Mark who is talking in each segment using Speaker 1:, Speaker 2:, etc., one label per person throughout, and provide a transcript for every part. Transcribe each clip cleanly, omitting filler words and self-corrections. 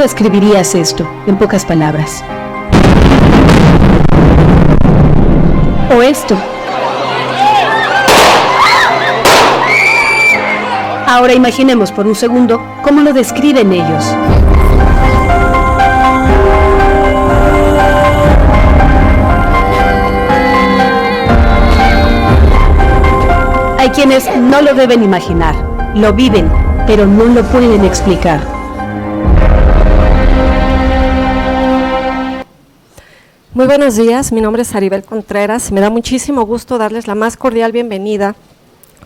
Speaker 1: describirías esto, en pocas palabras? ¿O esto? Ahora imaginemos por un segundo cómo lo describen ellos. Hay quienes no lo deben imaginar, lo viven, pero no lo pueden explicar.
Speaker 2: Muy buenos días, mi nombre es Aribel Contreras y me da muchísimo gusto darles la más cordial bienvenida,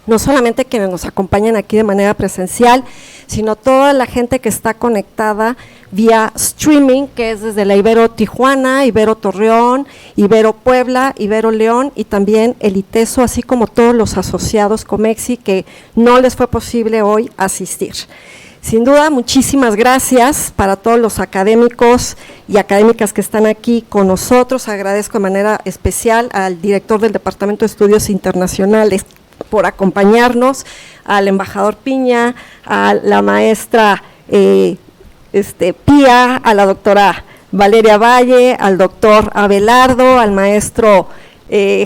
Speaker 2: no solamente quienes nos acompañan aquí de manera presencial, sino toda la gente que está conectada vía streaming, que es desde la Ibero Tijuana, Ibero Torreón, Ibero Puebla, Ibero León y también el ITESO, así como todos los asociados Comexi que no les fue posible hoy asistir. Sin duda, muchísimas gracias para todos los académicos y académicas que están aquí con nosotros. Agradezco de manera especial al director del Departamento de Estudios Internacionales por acompañarnos, al embajador Piña, a la maestra Pía, a la doctora Valeria Valle, al doctor Abelardo, al maestro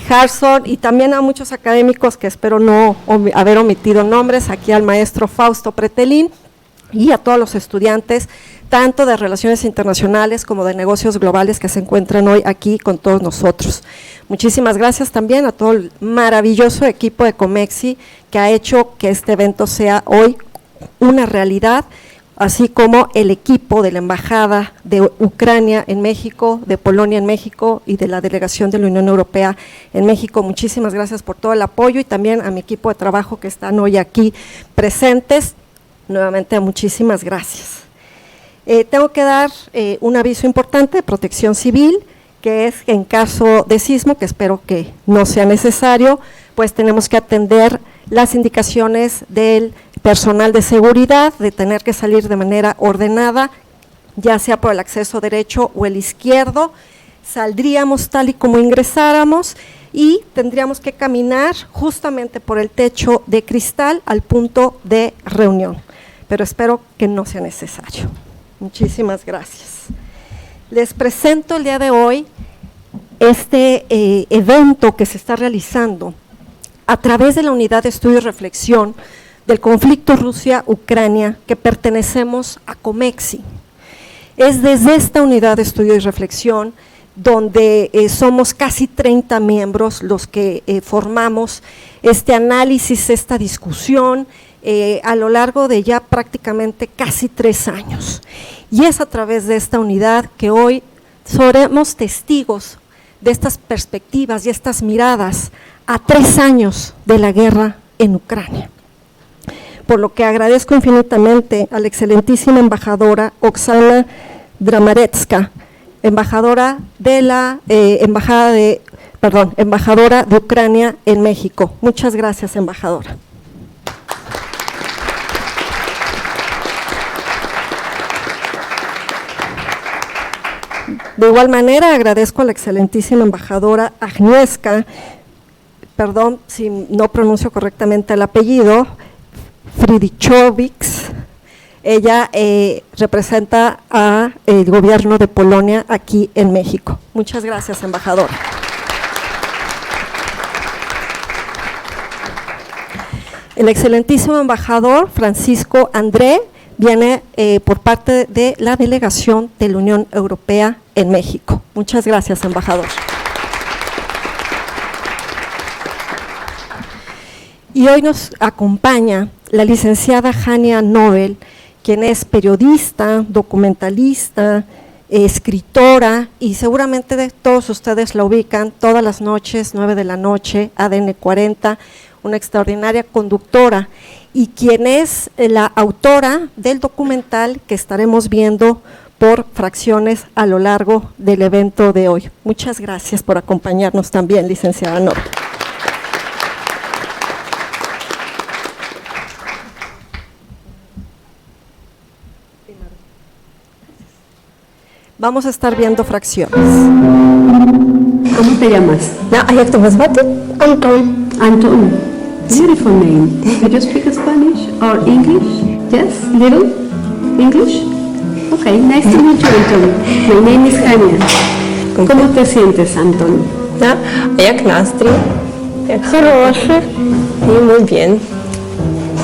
Speaker 2: Harson y también a muchos académicos que espero no haber omitido nombres, aquí al maestro Fausto Pretelín, y a todos los estudiantes, tanto de Relaciones Internacionales como de Negocios Globales que se encuentran hoy aquí con todos nosotros. Muchísimas gracias también a todo el maravilloso equipo de Comexi que ha hecho que este evento sea hoy una realidad, así como el equipo de la Embajada de Ucrania en México, de Polonia en México y de la Delegación de la Unión Europea en México. Muchísimas gracias por todo el apoyo y también a mi equipo de trabajo que están hoy aquí presentes. Nuevamente, muchísimas gracias. Tengo que dar un aviso importante de protección civil, que es que en caso de sismo, que espero que no sea necesario, pues tenemos que atender las indicaciones del personal de seguridad, de tener que salir de manera ordenada, ya sea por el acceso derecho o el izquierdo. Saldríamos tal y como ingresáramos y tendríamos que caminar justamente por el techo de cristal al punto de reunión, pero espero que no sea necesario. Muchísimas gracias. Les presento el día de hoy este evento que se está realizando a través de la Unidad de Estudio y Reflexión del conflicto Rusia-Ucrania que pertenecemos a Comexi. Es desde esta Unidad de Estudio y Reflexión donde somos casi 30 miembros los que formamos este análisis, esta discusión, a lo largo de ya prácticamente casi 3 años. Y es a través de esta unidad que hoy seremos testigos de estas perspectivas y estas miradas a 3 años de la guerra en Ucrania. Por lo que agradezco infinitamente a la excelentísima embajadora Oksana Dramaretska, embajadora de la embajadora de Ucrania en México. Muchas gracias, embajadora. De igual manera, agradezco a la excelentísima embajadora Agnieszka, perdón si no pronuncio correctamente el apellido, Fridichovics. Ella representa al gobierno de Polonia aquí en México. Muchas gracias, embajadora. El excelentísimo embajador Francisco André viene por parte de la delegación de la Unión Europea en México. Muchas gracias, embajador. Y hoy nos acompaña la licenciada Hania Nobel, quien es periodista, documentalista, escritora y seguramente todos ustedes la ubican todas las noches, 9 de la noche, ADN 40, una extraordinaria conductora y quien es la autora del documental que estaremos viendo por fracciones a lo largo del evento de hoy. Muchas gracias por acompañarnos también, licenciada Nobel. Vamos a estar viendo fracciones.
Speaker 3: ¿Cómo te llamas?
Speaker 4: Anton.
Speaker 3: Anton. Beautiful name. Do you speak Spanish or English? Yes, little English. Okay, nice to meet you, Anton. My name is Hania. ¿Cómo te sientes, Anton?
Speaker 4: Да? А як настрій? Як хороший. І muy bien.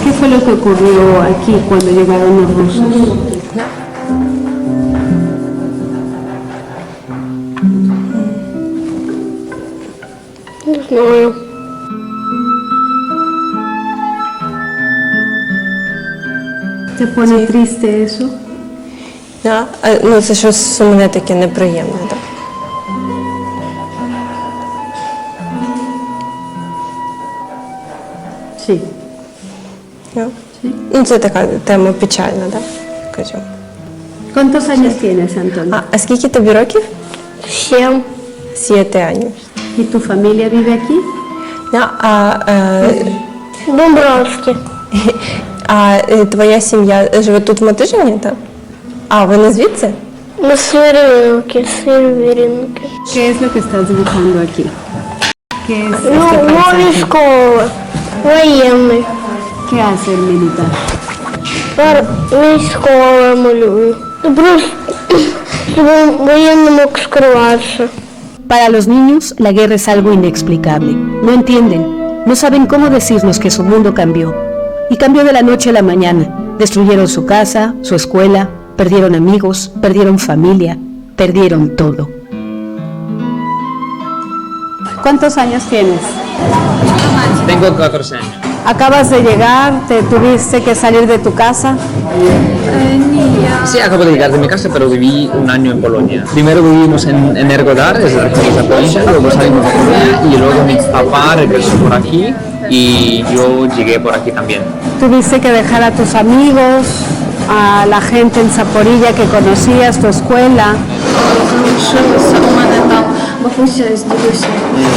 Speaker 3: ¿Qué fue lo que ocurrió aquí cuando llegaron los rusos?
Speaker 4: Не знаю.
Speaker 3: ¿Te pone triste eso?
Speaker 4: Да? Ну, це щось сумне таке неприємне, так?
Speaker 3: Sí.
Speaker 4: Да? Ну, це така тема печальна, так? Кажу.
Speaker 3: ¿Cuántos años tienes, Anton?
Speaker 4: А скільки тобі років?
Speaker 5: 7.
Speaker 4: 7 años.
Speaker 3: ¿Y tu familia vive aquí?
Speaker 4: Да?
Speaker 5: Дубровський.
Speaker 4: Твоя сім'я живе тут в Мотижині, так? А, ви не звідси?
Speaker 5: Ми Северинки.
Speaker 3: ¿Qué es lo que estás dibujando aquí? ¿Qué es este
Speaker 5: Ну,
Speaker 3: paisaje?
Speaker 5: військовий, воєнний.
Speaker 3: ¿Qué hace el militar?
Speaker 5: Військовий малюю. Просто воєнний мог скриватися.
Speaker 1: Para los niños, la guerra es algo inexplicable. No entienden, no saben cómo decirnos que su mundo cambió. Y cambió de la noche a la mañana. Destruyeron su casa, su escuela, perdieron amigos, perdieron familia, perdieron todo.
Speaker 3: ¿Cuántos años tienes?
Speaker 6: Tengo 14 años.
Speaker 3: Acabas de llegar, te tuviste que salir de tu casa.
Speaker 6: Sí, acabo de llegar de mi casa, pero viví un año en Polonia. Primero vivimos en Energodar, es la provincia, luego salimos de Polonia y luego mi papá regresó por aquí y yo llegué por aquí también.
Speaker 3: Tuviste que dejar a tus amigos, a la gente en Zaporilla que conocías, tu escuela.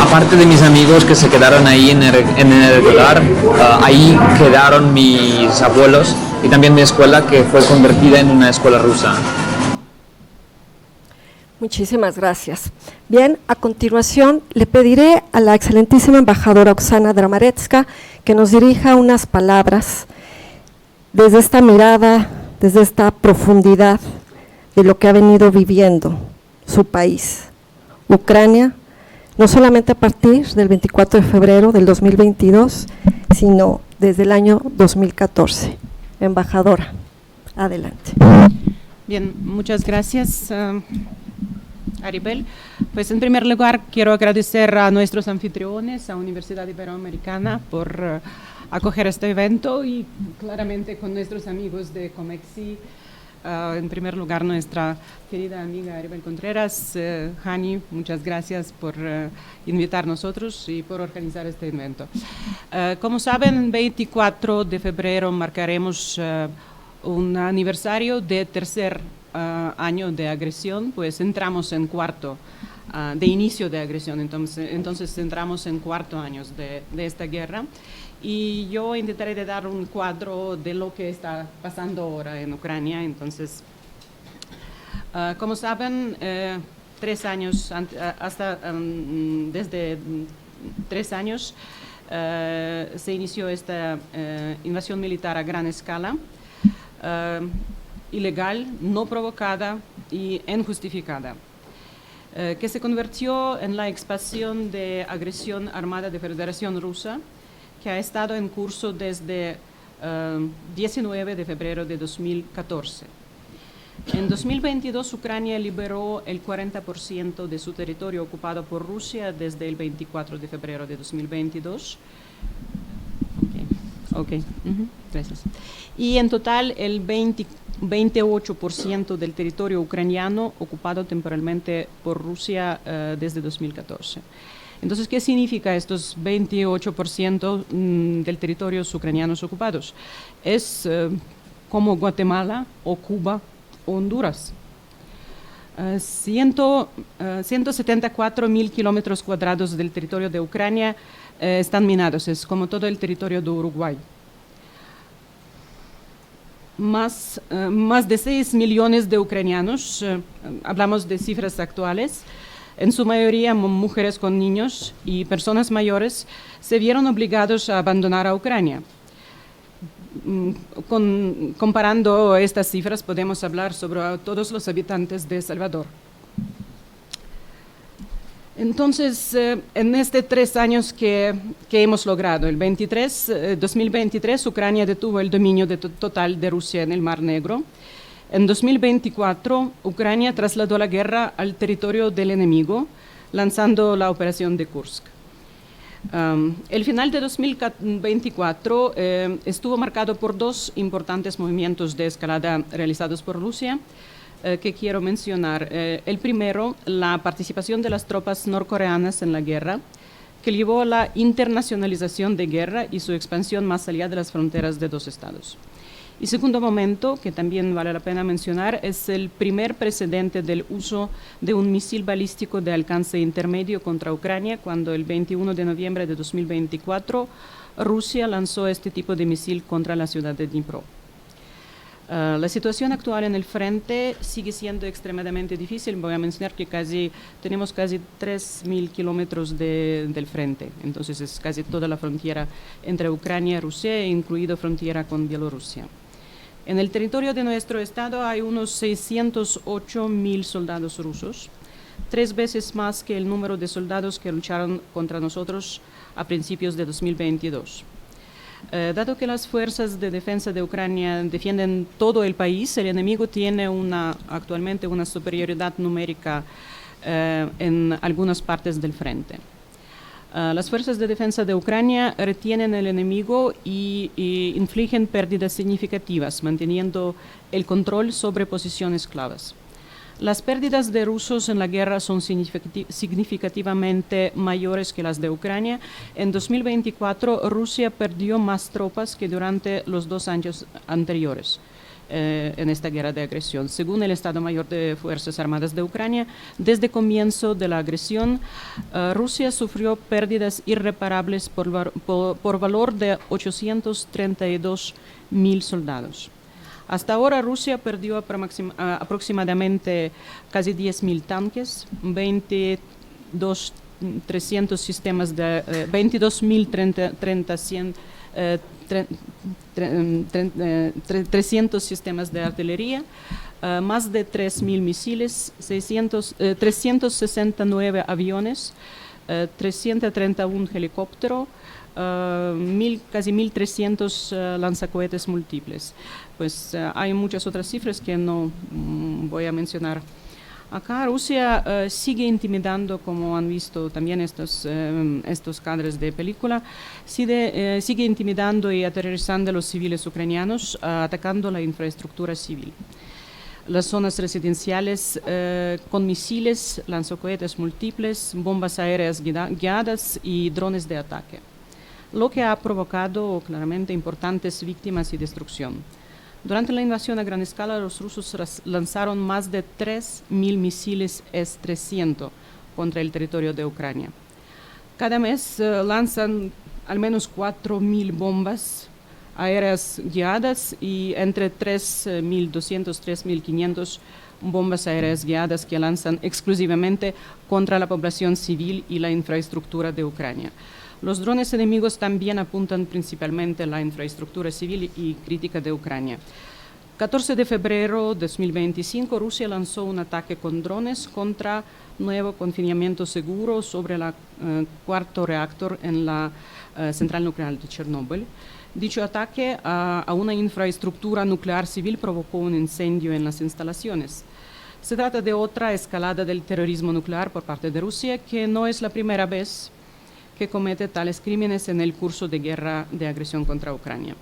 Speaker 6: Aparte de mis amigos que se quedaron ahí en Energodar, ahí quedaron mis abuelos y también mi escuela que fue convertida en una escuela rusa.
Speaker 2: Muchísimas gracias. Bien, a continuación le pediré a la excelentísima embajadora Oksana Dramaretska que nos dirija unas palabras desde esta mirada, desde esta profundidad de lo que ha venido viviendo su país, Ucrania, no solamente a partir del 24 de febrero del 2022, sino desde el año 2014. Embajadora, adelante.
Speaker 7: Bien, muchas gracias, Aribel. Pues en primer lugar quiero agradecer a nuestros anfitriones, a Universidad Iberoamericana, por acoger este evento y claramente con nuestros amigos de Comexi. En primer lugar, nuestra querida amiga Aribel Contreras, Hani, muchas gracias por invitar a nosotros y por organizar este evento. Como saben, el 24 de febrero marcaremos un aniversario de tercer año de agresión, pues entramos en cuarto de inicio de agresión, entonces entramos en cuarto año de esta guerra. Y yo intentaré de dar un cuadro de lo que está pasando ahora en Ucrania. Entonces, como saben, 3 años, desde 3 años se inició esta invasión militar a gran escala, ilegal, no provocada y injustificada, que se convirtió en la expansión de agresión armada de Federación Rusa, que ha estado en curso desde 19 de febrero de 2014. En 2022, Ucrania liberó el 40% de su territorio ocupado por Rusia desde el 24 de febrero de 2022. Gracias. Y en total, el 28% del territorio ucraniano ocupado temporalmente por Rusia desde 2014. Entonces, ¿qué significa estos 28% del territorio ucranianos ocupados? Es como Guatemala o Cuba o Honduras. 174.000 kilómetros cuadrados del territorio de Ucrania están minados, es como todo el territorio de Uruguay. Más de 6 millones de ucranianos, hablamos de cifras actuales, en su mayoría mujeres con niños y personas mayores, se vieron obligados a abandonar a Ucrania. comparando estas cifras, podemos hablar sobre todos los habitantes de El Salvador. Entonces, en estos 3 años que hemos logrado, 2023, Ucrania detuvo el dominio total de Rusia en el Mar Negro. En 2024, Ucrania trasladó la guerra al territorio del enemigo, lanzando la operación de Kursk. El final de 2024 estuvo marcado por 2 importantes movimientos de escalada realizados por Rusia, que quiero mencionar. El primero, la participación de las tropas norcoreanas en la guerra, que llevó a la internacionalización de guerra y su expansión más allá de las fronteras de 2 estados. Y segundo momento, que también vale la pena mencionar, es el primer precedente del uso de un misil balístico de alcance intermedio contra Ucrania, cuando el 21 de noviembre de 2024 Rusia lanzó este tipo de misil contra la ciudad de Dnipro. La situación actual en el frente sigue siendo extremadamente difícil. Voy a mencionar que tenemos casi 3.000 kilómetros del frente, entonces es casi toda la frontera entre Ucrania y Rusia, incluido frontera con Bielorrusia. En el territorio de nuestro estado hay unos 608.000 soldados rusos, 3 veces más que el número de soldados que lucharon contra nosotros a principios de 2022. Dado que las fuerzas de defensa de Ucrania defienden todo el país, el enemigo tiene actualmente una superioridad numérica en algunas partes del frente. Las fuerzas de defensa de Ucrania retienen al enemigo y infligen pérdidas significativas, manteniendo el control sobre posiciones claves. Las pérdidas de rusos en la guerra son significativamente mayores que las de Ucrania. En 2024, Rusia perdió más tropas que durante los 2 años anteriores en esta guerra de agresión. Según el Estado Mayor de Fuerzas Armadas de Ucrania, desde el comienzo de la agresión, Rusia sufrió pérdidas irreparables por valor de 832.000 soldados. Hasta ahora Rusia perdió aproximadamente casi 10.000 tanques, 22.300 sistemas de 300 sistemas de artillería, más de 3.000 misiles, 369 aviones, 331 helicópteros, casi 1.300 lanzacohetes múltiples. Pues hay muchas otras cifras que no voy a mencionar. Acá Rusia sigue intimidando, como han visto también estos cadres de película, sigue intimidando y aterrorizando a los civiles ucranianos, atacando la infraestructura civil. Las zonas residenciales con misiles, lanzacohetes múltiples, bombas aéreas guiadas y drones de ataque, lo que ha provocado claramente importantes víctimas y destrucción. Durante la invasión a gran escala, los rusos lanzaron más de 3.000 misiles S-300 contra el territorio de Ucrania. Cada mes lanzan al menos 4.000 bombas aéreas guiadas y entre 3.200 y 3.500 bombas aéreas guiadas que lanzan exclusivamente contra la población civil y la infraestructura de Ucrania. Los drones enemigos también apuntan principalmente a la infraestructura civil y crítica de Ucrania. 14 de febrero de 2025, Rusia lanzó un ataque con drones contra nuevo confinamiento seguro sobre el 4º reactor en la central nuclear de Chernóbil. Dicho ataque a una infraestructura nuclear civil provocó un incendio en las instalaciones. Se trata de otra escalada del terrorismo nuclear por parte de Rusia, que no es la primera vez que comete tales crímenes en el curso de guerra de agresión contra Ucrania.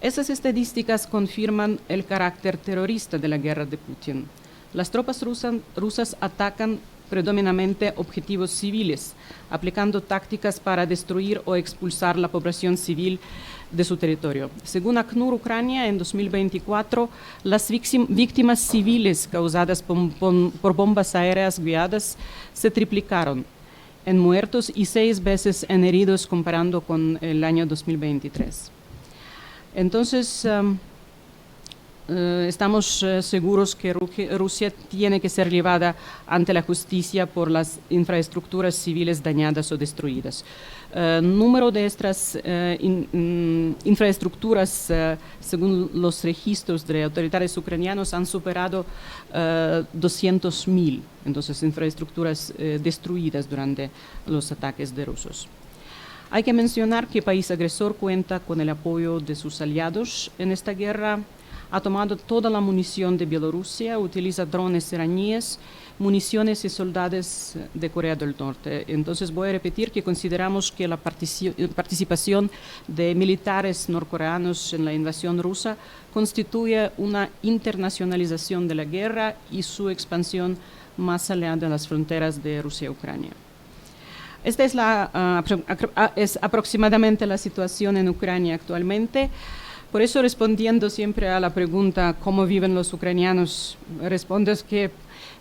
Speaker 7: Esas estadísticas confirman el carácter terrorista de la guerra de Putin. Las tropas rusas atacan predominantemente objetivos civiles, aplicando tácticas para destruir o expulsar la población civil de su territorio. Según ACNUR Ucrania, en 2024, las víctimas civiles causadas por bombas aéreas guiadas se triplicaron en muertos y 6 veces en heridos comparando con el año 2023. Entonces, estamos seguros que Rusia tiene que ser llevada ante la justicia por las infraestructuras civiles dañadas o destruidas. Número de estas infraestructuras, según los registros de autoridades ucranianos, han superado 200.000, entonces infraestructuras destruidas durante los ataques de rusos. Hay que mencionar que el país agresor cuenta con el apoyo de sus aliados en esta guerra. Ha tomado toda la munición de Bielorrusia, utiliza drones iraníes, municiones y soldados de Corea del Norte. Entonces voy a repetir que consideramos que la participación de militares norcoreanos en la invasión rusa constituye una internacionalización de la guerra y su expansión más allá de las fronteras de Rusia y Ucrania. Esta es aproximadamente la situación en Ucrania actualmente. Por eso, respondiendo siempre a la pregunta ¿cómo viven los ucranianos?, respondes que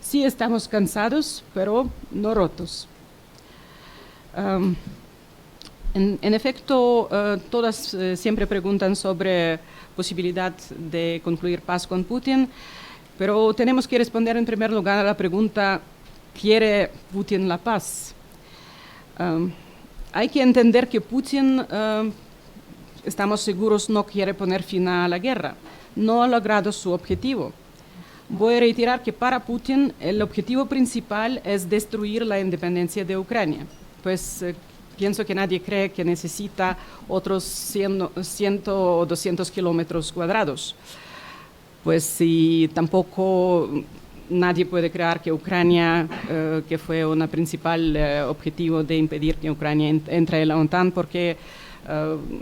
Speaker 7: sí estamos cansados, pero no rotos. En efecto, todas siempre preguntan sobre posibilidad de concluir paz con Putin, pero tenemos que responder en primer lugar a la pregunta ¿quiere Putin la paz? Hay que entender que Putin, estamos seguros, no quiere poner fin a la guerra. No ha logrado su objetivo. Voy a reiterar que para Putin el objetivo principal es destruir la independencia de Ucrania. Pues pienso que nadie cree que necesita otros 100 o 200 kilómetros cuadrados. Pues si tampoco nadie puede creer que Ucrania, que fue un principal objetivo de impedir que Ucrania entre en la OTAN, porque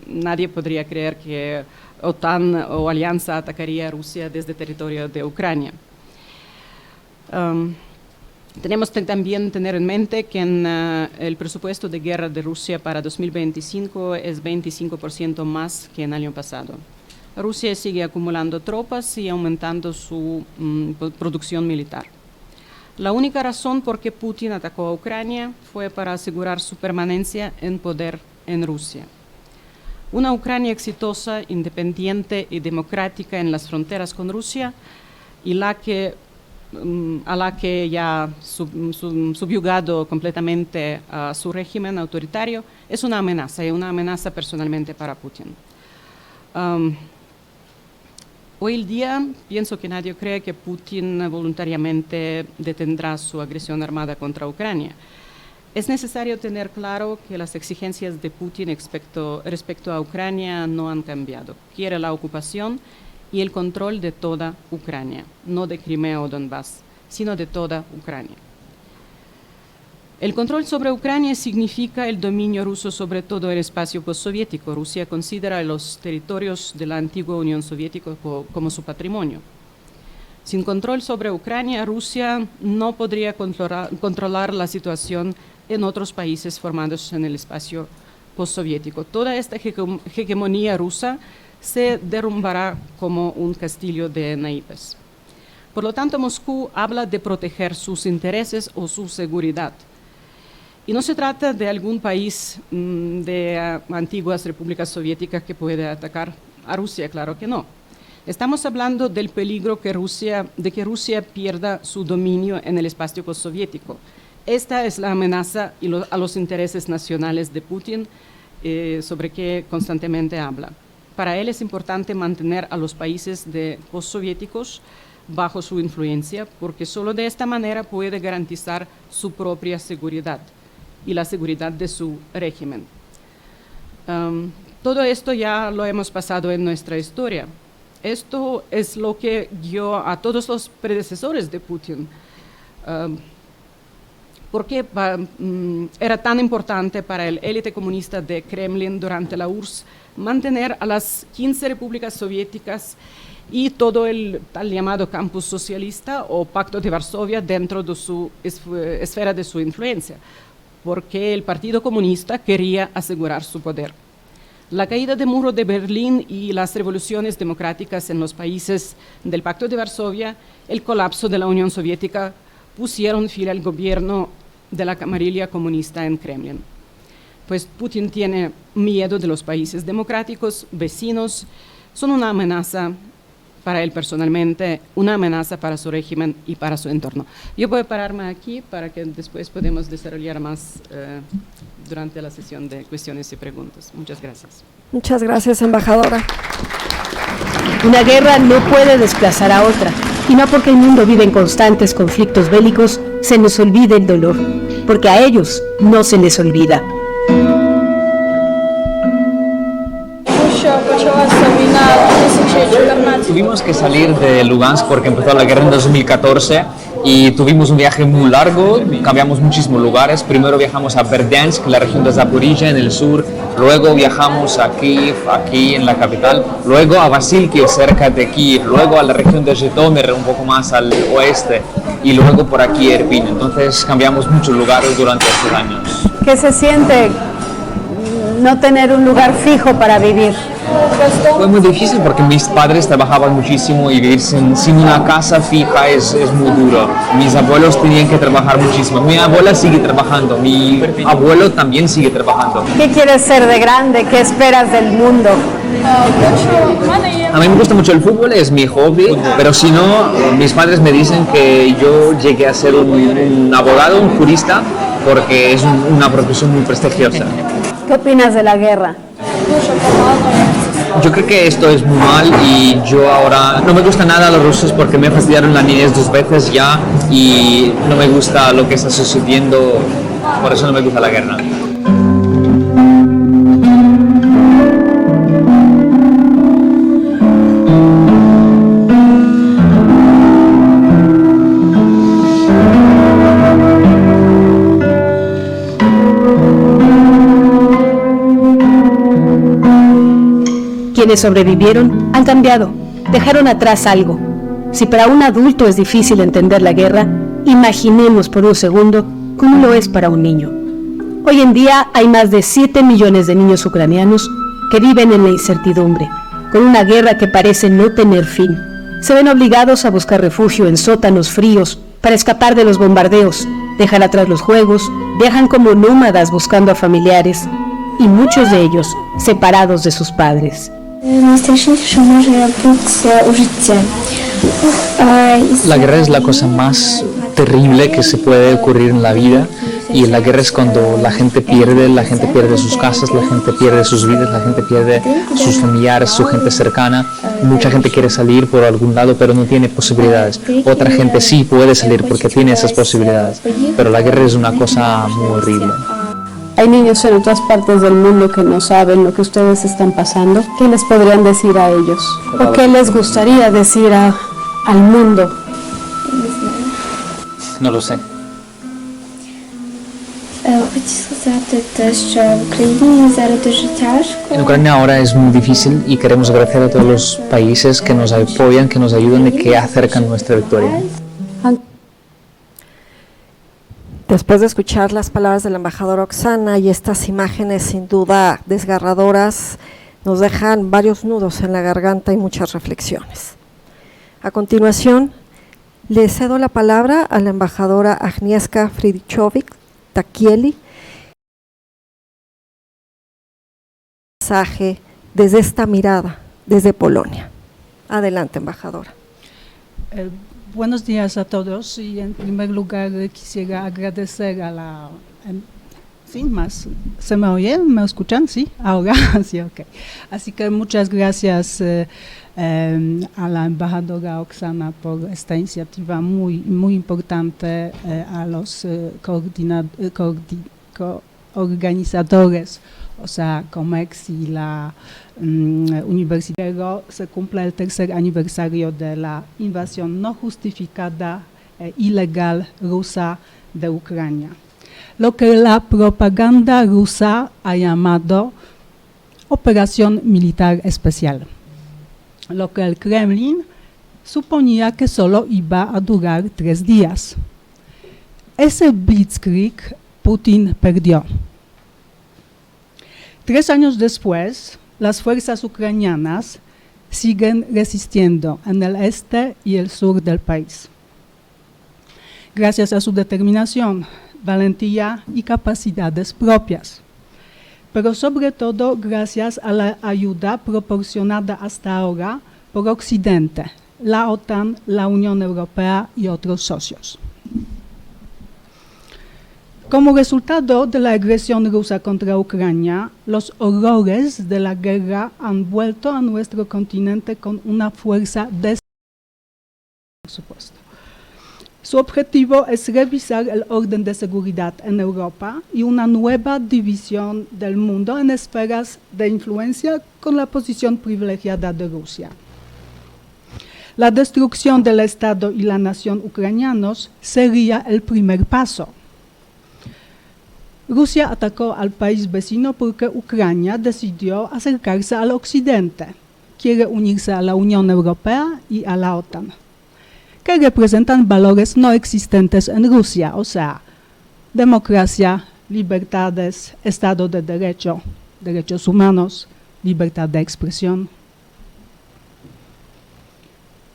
Speaker 7: nadie podría creer que OTAN o alianza atacaría a Rusia desde el territorio de Ucrania. Tenemos que también tener en mente que el presupuesto de guerra de Rusia para 2025 es 25% más que en el año pasado. Rusia sigue acumulando tropas y aumentando su producción militar. La única razón por qué Putin atacó a Ucrania fue para asegurar su permanencia en poder en Rusia. Una Ucrania exitosa, independiente y democrática en las fronteras con Rusia y a la que ya subyugado completamente a su régimen autoritario, es una amenaza, y una amenaza personalmente para Putin. Hoy en día pienso que nadie cree que Putin voluntariamente detendrá su agresión armada contra Ucrania. Es necesario tener claro que las exigencias de Putin respecto a Ucrania no han cambiado. Quiere la ocupación y el control de toda Ucrania, no de Crimea o Donbass, sino de toda Ucrania. El control sobre Ucrania significa el dominio ruso sobre todo el espacio postsoviético. Rusia considera los territorios de la antigua Unión Soviética como su patrimonio. Sin control sobre Ucrania, Rusia no podría controlar la situación en otros países formados en el espacio postsoviético. Toda esta hegemonía rusa se derrumbará como un castillo de naipes. Por lo tanto, Moscú habla de proteger sus intereses o su seguridad. Y no se trata de algún país de antiguas repúblicas soviéticas que puede atacar a Rusia, claro que no. Estamos hablando del peligro de que Rusia pierda su dominio en el espacio postsoviético. Esta es la amenaza a los intereses nacionales de Putin, sobre que constantemente habla. Para él es importante mantener a los países postsoviéticos bajo su influencia, porque solo de esta manera puede garantizar su propia seguridad y la seguridad de su régimen. Todo esto ya lo hemos pasado en nuestra historia. Esto es lo que guió a todos los predecesores de Putin. ¿Por qué era tan importante para el élite comunista de Kremlin durante la URSS mantener a las 15 repúblicas soviéticas y todo el tal llamado campus socialista o Pacto de Varsovia dentro de su esfera de su influencia? Porque el Partido Comunista quería asegurar su poder. La caída del muro de Berlín y las revoluciones democráticas en los países del Pacto de Varsovia, el colapso de la Unión Soviética, pusieron fin al gobierno de la camarilla comunista en Kremlin. Pues Putin tiene miedo de los países democráticos, vecinos, son una amenaza para él personalmente una amenaza para su régimen y para su entorno. Yo voy a pararme aquí para que después podamos desarrollar más durante la sesión de cuestiones y preguntas. Muchas gracias.
Speaker 2: Muchas gracias, embajadora.
Speaker 1: Una guerra no puede desplazar a otra, y no porque el mundo vive en constantes conflictos bélicos se nos olvide el dolor, porque a ellos no se les olvida.
Speaker 6: Tuvimos que salir de Lugansk porque empezó la guerra en 2014 y tuvimos un viaje muy largo, cambiamos muchísimos lugares. Primero viajamos a Berdiansk, la región de Zaporizhia en el sur, luego viajamos a Kiev, aquí en la capital, luego a Vasilki, cerca de Kiev, luego a la región de Zhytomyr, un poco más al oeste, y luego por aquí Irpin. Entonces cambiamos muchos lugares durante estos años.
Speaker 3: ¿Qué se siente no tener un lugar fijo para vivir?
Speaker 6: Fue muy difícil porque mis padres trabajaban muchísimo y vivir sin una casa fija es muy duro. Mis abuelos tenían que trabajar muchísimo. Mi abuela sigue trabajando, mi abuelo también sigue trabajando.
Speaker 3: ¿Qué quieres ser de grande? ¿Qué esperas del mundo?
Speaker 6: A mí me gusta mucho el fútbol, es mi hobby, pero si no, mis padres me dicen que yo llegué a ser un abogado, un jurista, porque es una profesión muy prestigiosa.
Speaker 3: ¿Qué opinas de la guerra?
Speaker 6: Yo creo que esto es muy mal y yo ahora no me gusta nada a los rusos porque me fastidiaron la niñez 2 veces ya y no me gusta lo que está sucediendo, por eso no me gusta la guerra.
Speaker 1: Quienes sobrevivieron han cambiado, dejaron atrás algo. Si para un adulto es difícil entender la guerra, imaginemos por un segundo cómo lo es para un niño. Hoy en día hay más de 7 millones de niños ucranianos que viven en la incertidumbre, con una guerra que parece no tener fin. Se ven obligados a buscar refugio en sótanos fríos para escapar de los bombardeos, dejan atrás los juegos, viajan como nómadas buscando a familiares, y muchos de ellos separados de sus padres.
Speaker 8: La guerra es la cosa más terrible que se puede ocurrir en la vida y la guerra es cuando la gente pierde sus casas, la gente pierde sus vidas, la gente pierde sus familiares, su gente cercana. Mucha gente quiere salir por algún lado pero no tiene posibilidades. Otra gente sí puede salir porque tiene esas posibilidades, pero la guerra es una cosa muy horrible.
Speaker 3: Hay niños en otras partes del mundo que no saben lo que ustedes están pasando. ¿Qué les podrían decir a ellos? ¿O qué les gustaría decir al mundo?
Speaker 8: No lo sé. En Ucrania ahora es muy difícil y queremos agradecer a todos los países que nos apoyan, que nos ayudan y que acercan nuestra victoria.
Speaker 2: Después de escuchar las palabras de la embajadora Oksana y estas imágenes sin duda desgarradoras, nos dejan varios nudos en la garganta y muchas reflexiones. A continuación, le cedo la palabra a la embajadora Agnieszka Friedrichowicz-Takieli. Mensaje desde esta mirada, desde Polonia. Adelante, embajadora.
Speaker 9: Buenos días a todos y en primer lugar quisiera agradecer a la... ¿Sí? ¿Se me oye? ¿Me escuchan? ¿Sí? Ahora sí, ok. Así que muchas gracias a la embajadora Oksana por esta iniciativa muy importante, a los organizadores, o sea, COMEX y la universidad. Se cumple el 3er aniversario de la invasión no justificada e ilegal rusa de Ucrania, lo que la propaganda rusa ha llamado Operación Militar Especial, lo que el Kremlin suponía que solo iba a durar 3 días. Ese blitzkrieg Putin perdió. 3 años después, las fuerzas ucranianas siguen resistiendo en el este y el sur del país. Gracias a su determinación, valentía y capacidades propias, pero sobre todo gracias a la ayuda proporcionada hasta ahora por Occidente, la OTAN, la Unión Europea y otros socios. Como resultado de la agresión rusa contra Ucrania, los horrores de la guerra han vuelto a nuestro continente con una fuerza por supuesto. Su objetivo es revisar el orden de seguridad en Europa y una nueva división del mundo en esferas de influencia con la posición privilegiada de Rusia. La destrucción del Estado y la nación ucranianos sería el primer paso. Rusia atacó al país vecino porque Ucrania decidió acercarse al occidente. Quiere unirse a la Unión Europea y a la OTAN, que representan valores no existentes en Rusia, o sea, democracia, libertades, Estado de Derecho, derechos humanos, libertad de expresión.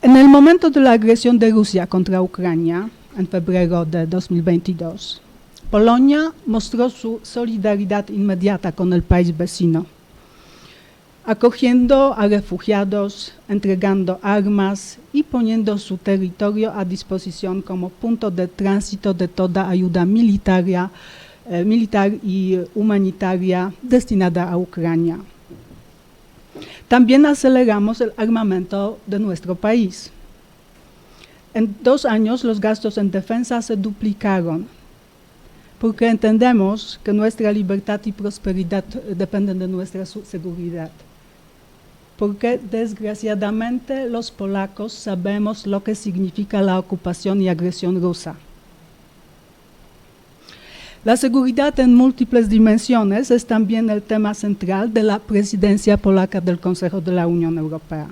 Speaker 9: En el momento de la agresión de Rusia contra Ucrania, en febrero de 2022, Polonia mostró su solidaridad inmediata con el país vecino, acogiendo a refugiados, entregando armas y poniendo su territorio a disposición como punto de tránsito de toda ayuda militar y humanitaria destinada a Ucrania. También aceleramos el armamento de nuestro país. En 2 años los gastos en defensa se duplicaron, porque entendemos que nuestra libertad y prosperidad dependen de nuestra seguridad. Porque desgraciadamente los polacos sabemos lo que significa la ocupación y agresión rusa. La seguridad en múltiples dimensiones es también el tema central de la presidencia polaca del Consejo de la Unión Europea,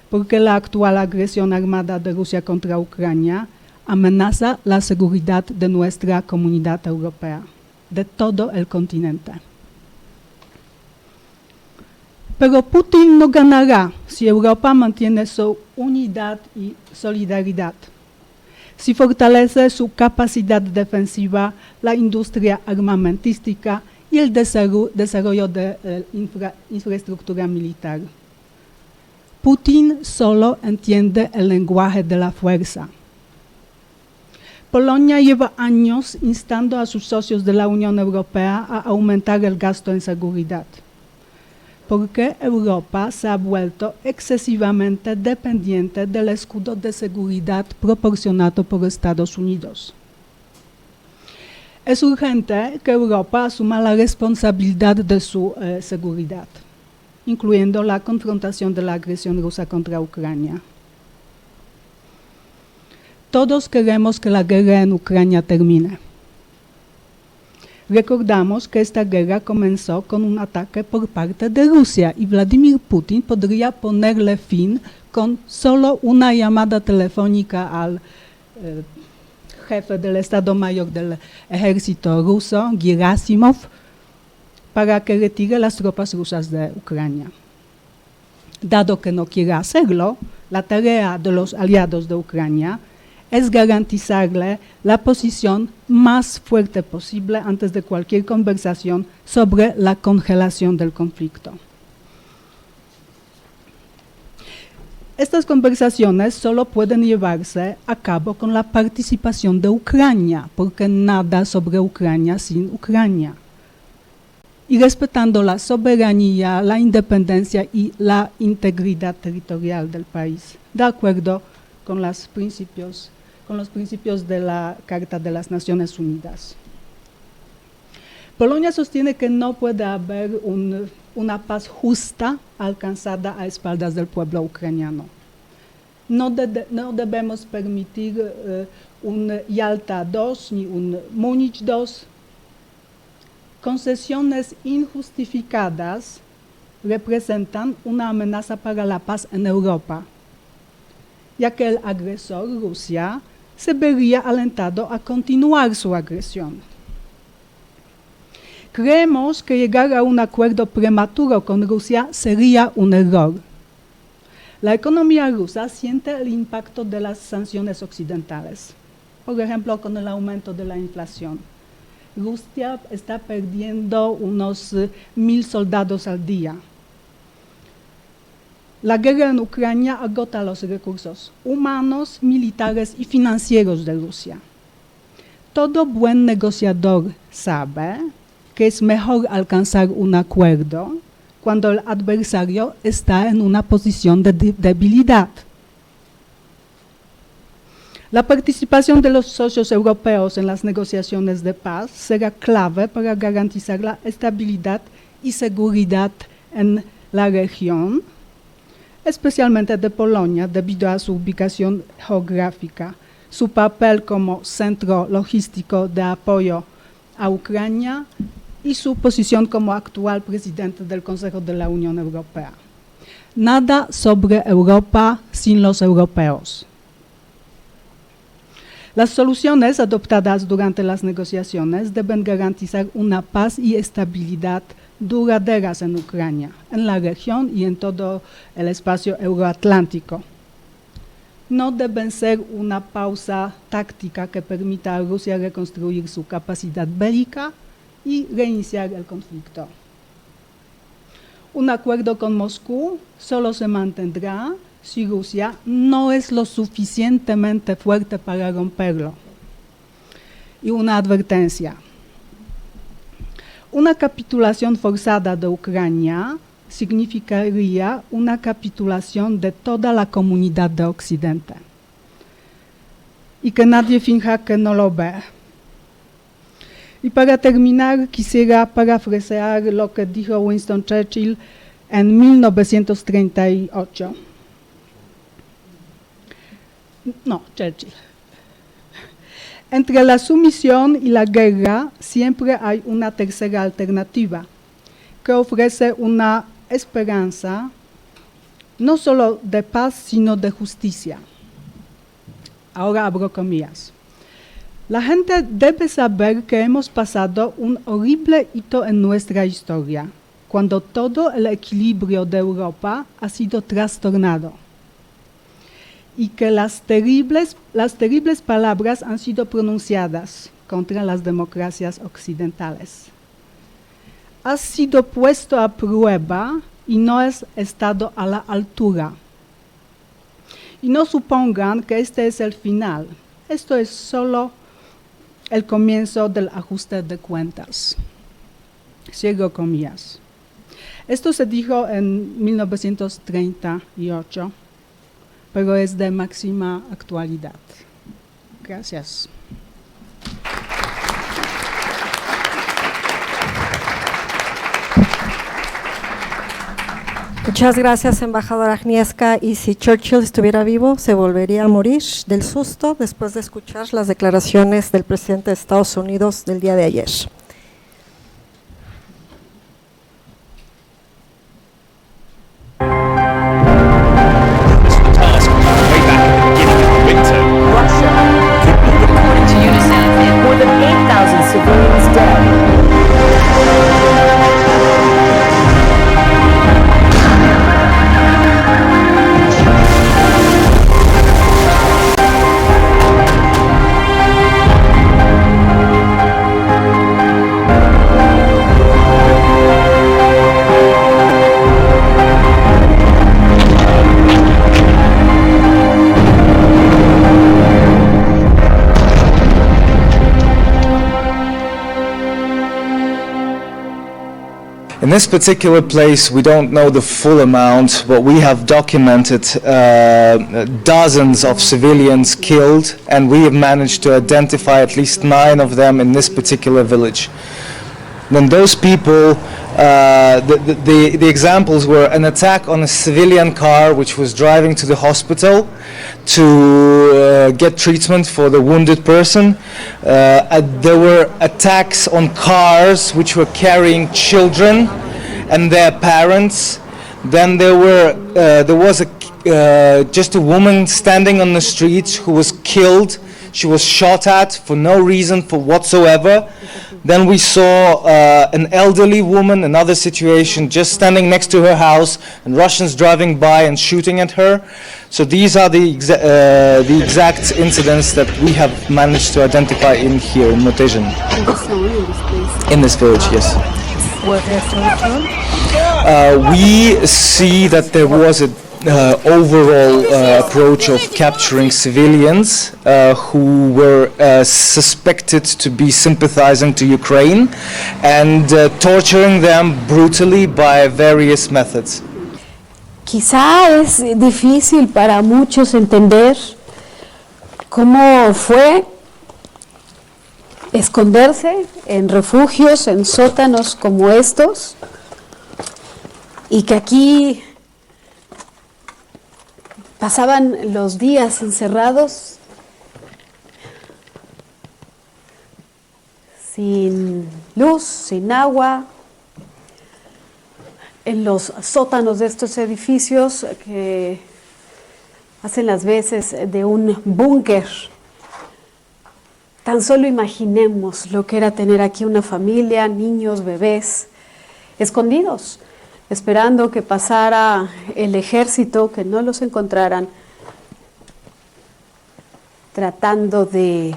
Speaker 9: porque la actual agresión armada de Rusia contra Ucrania amenaza la seguridad de nuestra comunidad europea, de todo el continente. Pero Putin no ganará si Europa mantiene su unidad y solidaridad, si fortalece su capacidad defensiva, la industria armamentística y el desarrollo de infraestructura militar. Putin solo entiende el lenguaje de la fuerza. Polonia lleva años instando a sus socios de la Unión Europea a aumentar el gasto en seguridad, porque Europa se ha vuelto excesivamente dependiente del escudo de seguridad proporcionado por Estados Unidos. Es urgente que Europa asuma la responsabilidad de su seguridad, incluyendo la confrontación de la agresión rusa contra Ucrania. Todos queremos que la guerra en Ucrania termine. Recordamos que esta guerra comenzó con un ataque por parte de Rusia y Vladimir Putin podría ponerle fin con solo una llamada telefónica al jefe del Estado Mayor del Ejército ruso, Gerasimov, para que retire las tropas rusas de Ucrania. Dado que no quiere hacerlo, la tarea de los aliados de Ucrania es garantizarle la posición más fuerte posible antes de cualquier conversación sobre la congelación del conflicto. Estas conversaciones solo pueden llevarse a cabo con la participación de Ucrania, porque nada sobre Ucrania sin Ucrania. Y respetando la soberanía, la independencia y la integridad territorial del país, de acuerdo con los principios de la Carta de las Naciones Unidas. Polonia sostiene que no puede haber una paz justa alcanzada a espaldas del pueblo ucraniano. No debemos permitir un Yalta II ni un Múnich II. Concesiones injustificadas representan una amenaza para la paz en Europa, ya que el agresor, Rusia, se vería alentado a continuar su agresión. Creemos que llegar a un acuerdo prematuro con Rusia sería un error. La economía rusa siente el impacto de las sanciones occidentales, por ejemplo, con el aumento de la inflación. Rusia está perdiendo unos 1,000 soldados al día. La guerra en Ucrania agota los recursos humanos, militares y financieros de Rusia. Todo buen negociador sabe que es mejor alcanzar un acuerdo cuando el adversario está en una posición de debilidad. La participación de los socios europeos en las negociaciones de paz será clave para garantizar la estabilidad y seguridad en la región, especialmente de Polonia, debido a su ubicación geográfica, su papel como centro logístico de apoyo a Ucrania y su posición como actual presidente del Consejo de la Unión Europea. Nada sobre Europa sin los europeos. Las soluciones adoptadas durante las negociaciones deben garantizar una paz y estabilidad duraderas en Ucrania, en la región y en todo el espacio euroatlántico. No deben ser una pausa táctica que permita a Rusia reconstruir su capacidad bélica y reiniciar el conflicto. Un acuerdo con Moscú solo se mantendrá si Rusia no es lo suficientemente fuerte para romperlo. Y una advertencia. Una capitulación forzada de Ucrania significaría una capitulación de toda la comunidad de Occidente. Y que nadie finja que no lo ve. Y para terminar, quisiera parafrasear lo que dijo Winston Churchill en 1938. No, Churchill. Entre la sumisión y la guerra siempre hay una tercera alternativa que ofrece una esperanza no solo de paz, sino de justicia. Ahora abro comillas. La gente debe saber que hemos pasado un horrible hito en nuestra historia, cuando todo el equilibrio de Europa ha sido trastornado y que las terribles palabras han sido pronunciadas contra las democracias occidentales. Has sido puesto a prueba y no has estado a la altura. Y no supongan que este es el final. Esto es solo el comienzo del ajuste de cuentas. Cierro comillas. Esto se dijo en 1938, pero es de máxima actualidad. Gracias.
Speaker 2: Muchas gracias, embajadora Agnieszka. Y si Churchill estuviera vivo, se volvería a morir del susto después de escuchar las declaraciones del presidente de Estados Unidos del día de ayer.
Speaker 10: In this particular place, we don't know the full amount, but we have documented dozens of civilians killed, and we have managed to identify at least 9 of them in this particular village. Then those people, the examples were an attack on a civilian car which was driving to the hospital to get treatment for the wounded person. There were attacks on cars which were carrying children and their parents. Then there was just a woman standing on the street who was killed. She was shot at for no reason whatsoever. Then we saw an elderly woman, another situation, just standing next to her house, and Russians driving by and shooting at her. So these are the exact incidents that we have managed to identify in here in Motezhin. In this village, yes. We see that there was overall approach of capturing civilians who were suspected to be sympathizing to Ukraine and torturing them brutally by various methods.
Speaker 3: Quizá es difícil para muchos entender cómo fue esconderse en refugios, en sótanos como estos, y que aquí pasaban los días encerrados sin luz, sin agua, en los sótanos de estos edificios que hacen las veces de un búnker. Tan solo imaginemos lo que era tener aquí una familia, niños, bebés, escondidos, esperando que pasara el ejército, que no los encontraran, tratando de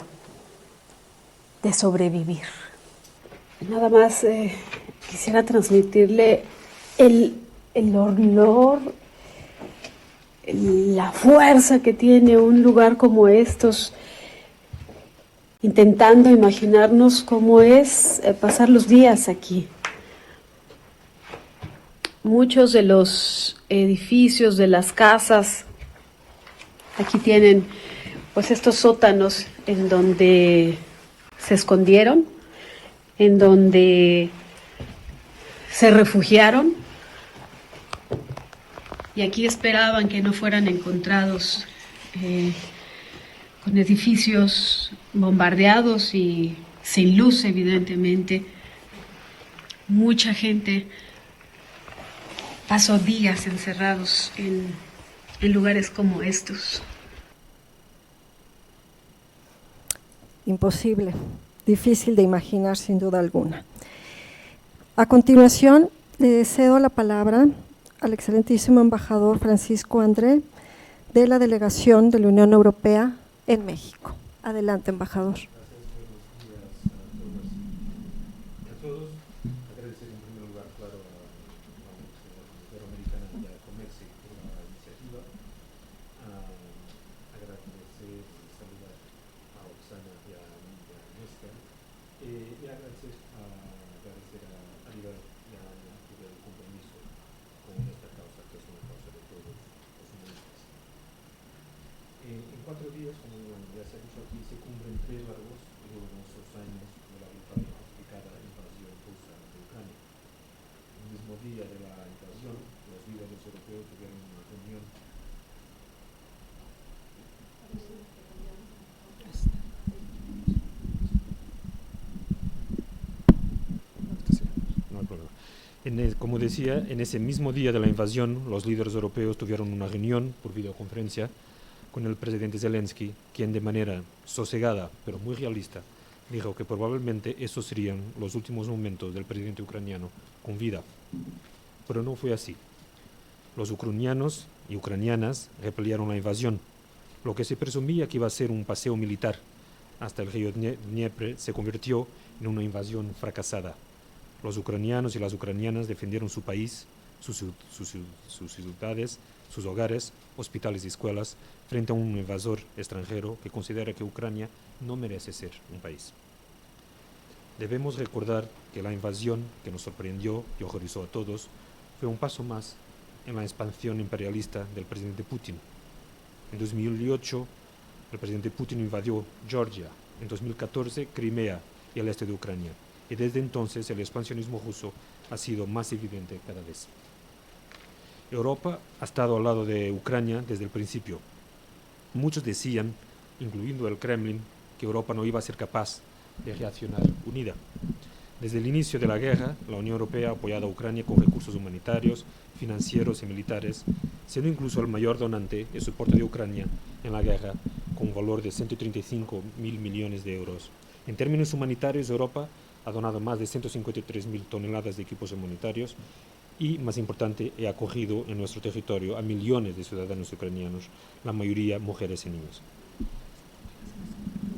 Speaker 3: sobrevivir. Nada más quisiera transmitirle el olor, la fuerza que tiene un lugar como estos, intentando imaginarnos cómo es pasar los días aquí. Muchos de los edificios, de las casas, aquí tienen pues estos sótanos en donde se escondieron, en donde se refugiaron, y aquí esperaban que no fueran encontrados con edificios bombardeados y sin luz, evidentemente. Mucha gente pasó días encerrados en lugares como estos.
Speaker 2: Imposible, difícil de imaginar sin duda alguna. A continuación, le cedo la palabra al excelentísimo embajador Francisco André de la Delegación de la Unión Europea en México. Adelante, embajador.
Speaker 11: A todos, agradecer en primer lugar, claro, a la Universidad Iberoamericana y a Comerci por la iniciativa, agradecer y saludar a Oksana y a Néstor, y agradecer a Aribel y a por el compromiso con esta causa, que es una causa de todos los humanistas. En 4 días, como ya se ha dicho aquí, se cumplen 3 largos y hermosos años de la brutal y justificada invasión rusa de Ucrania. El mismo día de la invasión, los líderes europeos tuvieron una reunión como decía, en ese mismo día de la invasión, los líderes europeos tuvieron una reunión por videoconferencia con el presidente Zelensky, quien de manera sosegada, pero muy realista, dijo que probablemente esos serían los últimos momentos del presidente ucraniano con vida. Pero no fue así. Los ucranianos y ucranianas repelieron la invasión. Lo que se presumía que iba a ser un paseo militar hasta el río Dnieper se convirtió en una invasión fracasada. Los ucranianos y las ucranianas defendieron su país, sus ciudades, sus hogares, hospitales y escuelas frente a un invasor extranjero que considera que Ucrania no merece ser un país. Debemos recordar que la invasión que nos sorprendió y horrorizó a todos fue un paso más en la expansión imperialista del presidente Putin. En 2008, el presidente Putin invadió Georgia, en 2014 Crimea y el este de Ucrania, y desde entonces el expansionismo ruso ha sido más evidente cada vez. Europa ha estado al lado de Ucrania desde el principio. Muchos decían, incluyendo el Kremlin, que Europa no iba a ser capaz de reaccionar unida. Desde el inicio de la guerra, la Unión Europea ha apoyado a Ucrania con recursos humanitarios, financieros y militares, siendo incluso el mayor donante de soporte de Ucrania en la guerra, con un valor de 135.000 millones de euros. En términos humanitarios, Europa ha donado más de 153.000 toneladas de equipos humanitarios y, más importante, ha acogido en nuestro territorio a millones de ciudadanos ucranianos, la mayoría mujeres y niños.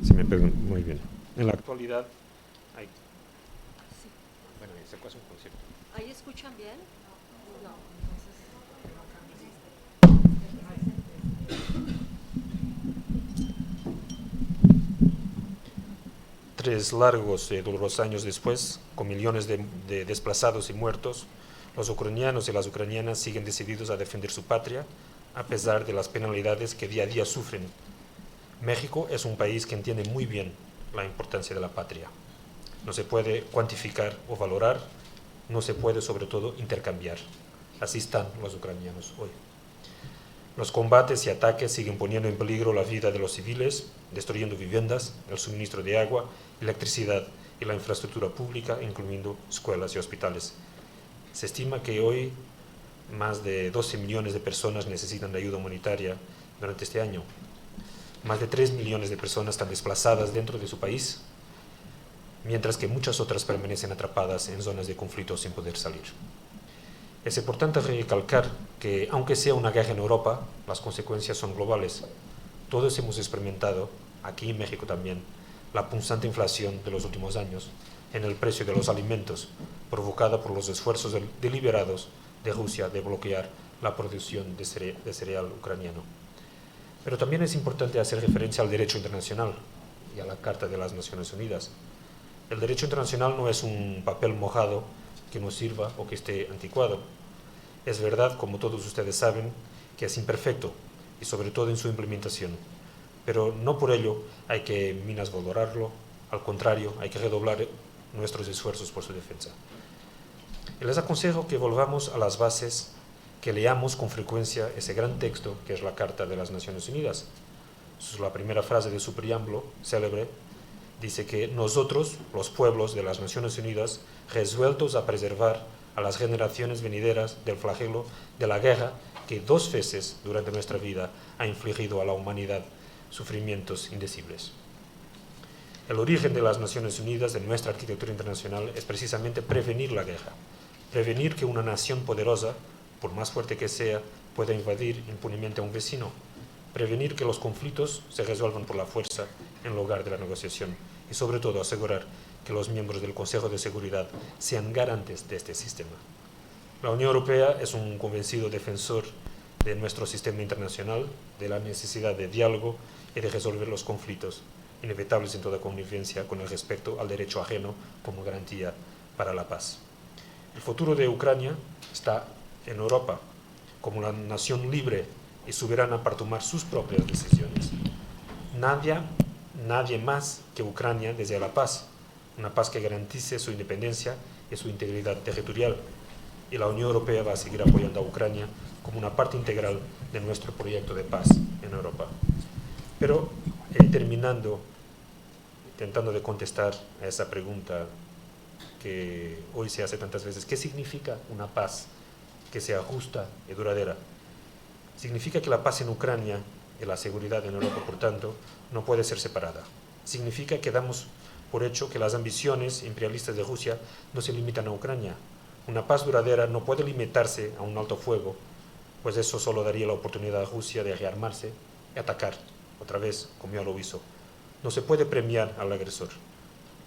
Speaker 11: Si me preguntan, muy bien. En la actualidad hay... Bueno, se puede hacer un concierto.
Speaker 2: ¿Ahí escuchan bien? No,
Speaker 11: 3 largos y dolorosos años después, con millones de desplazados y muertos, los ucranianos y las ucranianas siguen decididos a defender su patria, a pesar de las penalidades que día a día sufren. México es un país que entiende muy bien la importancia de la patria. No se puede cuantificar o valorar, no se puede sobre todo intercambiar. Así están los ucranianos hoy. Los combates y ataques siguen poniendo en peligro la vida de los civiles, destruyendo viviendas, el suministro de agua, electricidad y la infraestructura pública, incluyendo escuelas y hospitales. Se estima que hoy más de 12 millones de personas necesitan de ayuda humanitaria durante este año. Más de 3 millones de personas están desplazadas dentro de su país, mientras que muchas otras permanecen atrapadas en zonas de conflicto sin poder salir. Es importante recalcar que, aunque sea una guerra en Europa, las consecuencias son globales. Todos hemos experimentado, aquí en México también, la punzante inflación de los últimos años en el precio de los alimentos, provocada por los esfuerzos deliberados de Rusia de bloquear la producción de cereal ucraniano. Pero también es importante hacer referencia al derecho internacional y a la Carta de las Naciones Unidas. El derecho internacional no es un papel mojado que nos sirva o que esté anticuado. Es verdad, como todos ustedes saben, que es imperfecto y sobre todo en su implementación, pero no por ello hay que minusvalorarlo, al contrario, hay que redoblar nuestros esfuerzos por su defensa. Y les aconsejo que volvamos a las bases, que leamos con frecuencia ese gran texto que es la Carta de las Naciones Unidas. La primera frase de su preámbulo, célebre, dice que nosotros, los pueblos de las Naciones Unidas, resueltos a preservar a las generaciones venideras del flagelo de la guerra que 2 veces durante nuestra vida ha infligido a la humanidad sufrimientos indecibles. El origen de las Naciones Unidas, de nuestra arquitectura internacional, es precisamente prevenir la guerra, prevenir que una nación poderosa, por más fuerte que sea, pueda invadir impunemente a un vecino, prevenir que los conflictos se resuelvan por la fuerza en lugar de la negociación y sobre todo asegurar que los miembros del Consejo de Seguridad sean garantes de este sistema. La Unión Europea es un convencido defensor de nuestro sistema internacional, de la necesidad de diálogo y de resolver los conflictos inevitables en toda convivencia con el respeto al derecho ajeno como garantía para la paz. El futuro de Ucrania está en Europa, como una nación libre y soberana para tomar sus propias decisiones. Nadie más que Ucrania desea la paz, una paz que garantice su independencia y su integridad territorial. Y la Unión Europea va a seguir apoyando a Ucrania como una parte integral de nuestro proyecto de paz en Europa. Pero terminando, intentando de contestar a esa pregunta que hoy se hace tantas veces, ¿qué significa una paz que sea justa y duradera? Significa que la paz en Ucrania y la seguridad en Europa, por tanto, no puede ser separada. Significa que damos por hecho que las ambiciones imperialistas de Rusia no se limitan a Ucrania. Una paz duradera no puede limitarse a un alto fuego, pues eso solo daría la oportunidad a Rusia de rearmarse y atacar, otra vez, como ya lo hizo. No se puede premiar al agresor.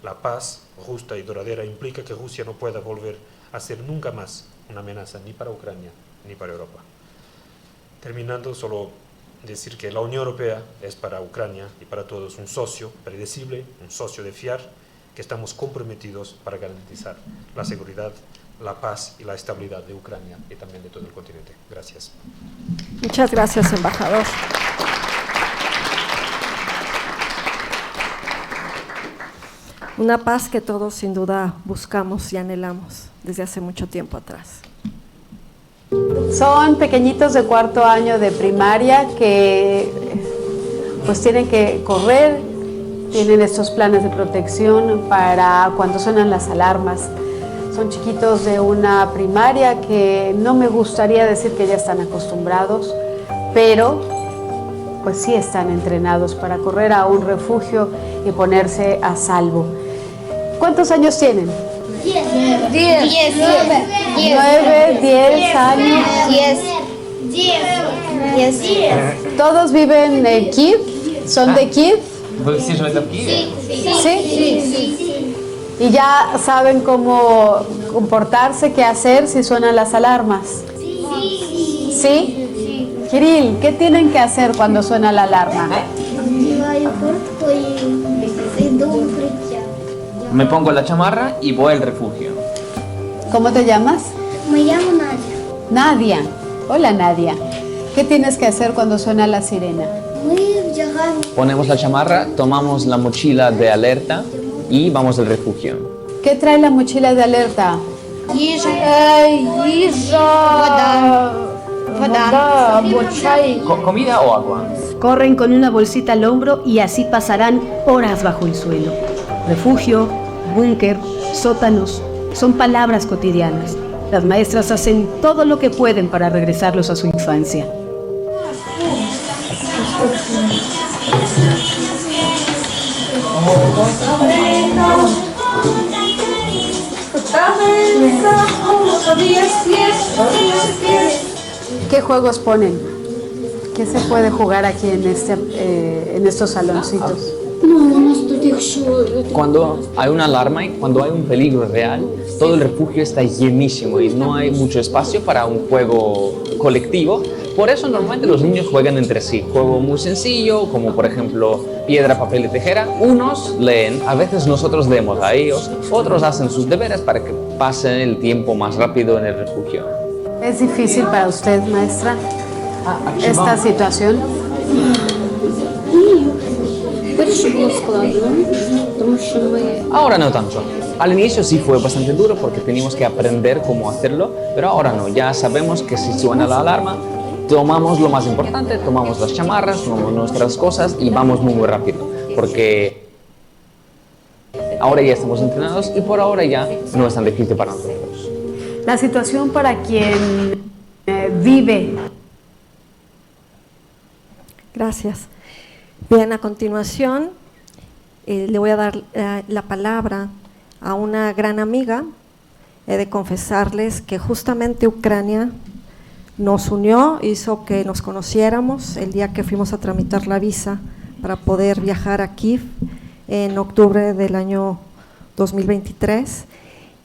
Speaker 11: La paz justa y duradera implica que Rusia no pueda volver a ser nunca más una amenaza ni para Ucrania ni para Europa. Terminando, solo decir que la Unión Europea es para Ucrania y para todos un socio predecible, un socio de fiar, que estamos comprometidos para garantizar la seguridad, la paz y la estabilidad de Ucrania y también de todo el continente. Gracias.
Speaker 2: Muchas gracias, embajador. Una paz que todos sin duda buscamos y anhelamos desde hace mucho tiempo atrás.
Speaker 3: Son pequeñitos de 4º año de primaria que pues tienen que correr, tienen estos planes de protección para cuando suenan las alarmas. Son chiquitos de una primaria que no me gustaría decir que ya están acostumbrados, pero pues sí están entrenados para correr a un refugio y ponerse a salvo. ¿Cuántos años tienen?
Speaker 5: 10.
Speaker 3: 9, 10 años.
Speaker 5: 10.
Speaker 3: ¿Todos viven en Kiev? ¿Son de Kiev?
Speaker 5: Sí.
Speaker 3: ¿Y ya saben cómo comportarse, qué hacer si suenan las alarmas? ¿Sí? Kirill, ¿qué tienen que hacer cuando suena la alarma?
Speaker 6: Me pongo la chamarra y voy al refugio.
Speaker 3: ¿Cómo te llamas?
Speaker 5: Me llamo Nadia.
Speaker 3: Nadia. Hola, Nadia. ¿Qué tienes que hacer cuando suena la sirena?
Speaker 6: Ponemos la chamarra, tomamos la mochila de alerta y vamos al refugio.
Speaker 3: ¿Qué trae la mochila de alerta?
Speaker 6: ¿Comida o agua?
Speaker 1: Corren con una bolsita al hombro y así pasarán horas bajo el suelo. Refugio, búnker, sótanos, son palabras cotidianas. Las maestras hacen todo lo que pueden para regresarlos a su infancia.
Speaker 3: ¿Qué juegos ponen? ¿Qué se puede jugar aquí en estos saloncitos?
Speaker 6: Cuando hay una alarma y cuando hay un peligro real, todo el refugio está llenísimo y no hay mucho espacio para un juego colectivo. Por eso normalmente los niños juegan entre sí. Juego muy sencillo, como por ejemplo piedra, papel y tijera. Unos leen, a veces nosotros leemos a ellos, otros hacen sus deberes para que pasen el tiempo más rápido en el refugio.
Speaker 3: ¿Es difícil para usted, maestra, esta situación?
Speaker 6: Ahora no tanto. Al inicio sí fue bastante duro porque teníamos que aprender cómo hacerlo, pero ahora no. Ya sabemos que si suena la alarma, tomamos lo más importante, tomamos las chamarras, tomamos nuestras cosas y vamos muy rápido, porque ahora ya estamos entrenados y por ahora ya no es tan difícil para nosotros.
Speaker 3: La situación para quien vive.
Speaker 2: Gracias. Bien, a continuación le voy a dar la palabra a una gran amiga. He de confesarles que justamente Ucrania nos unió, hizo que nos conociéramos el día que fuimos a tramitar la visa para poder viajar a Kiev en octubre del año 2023,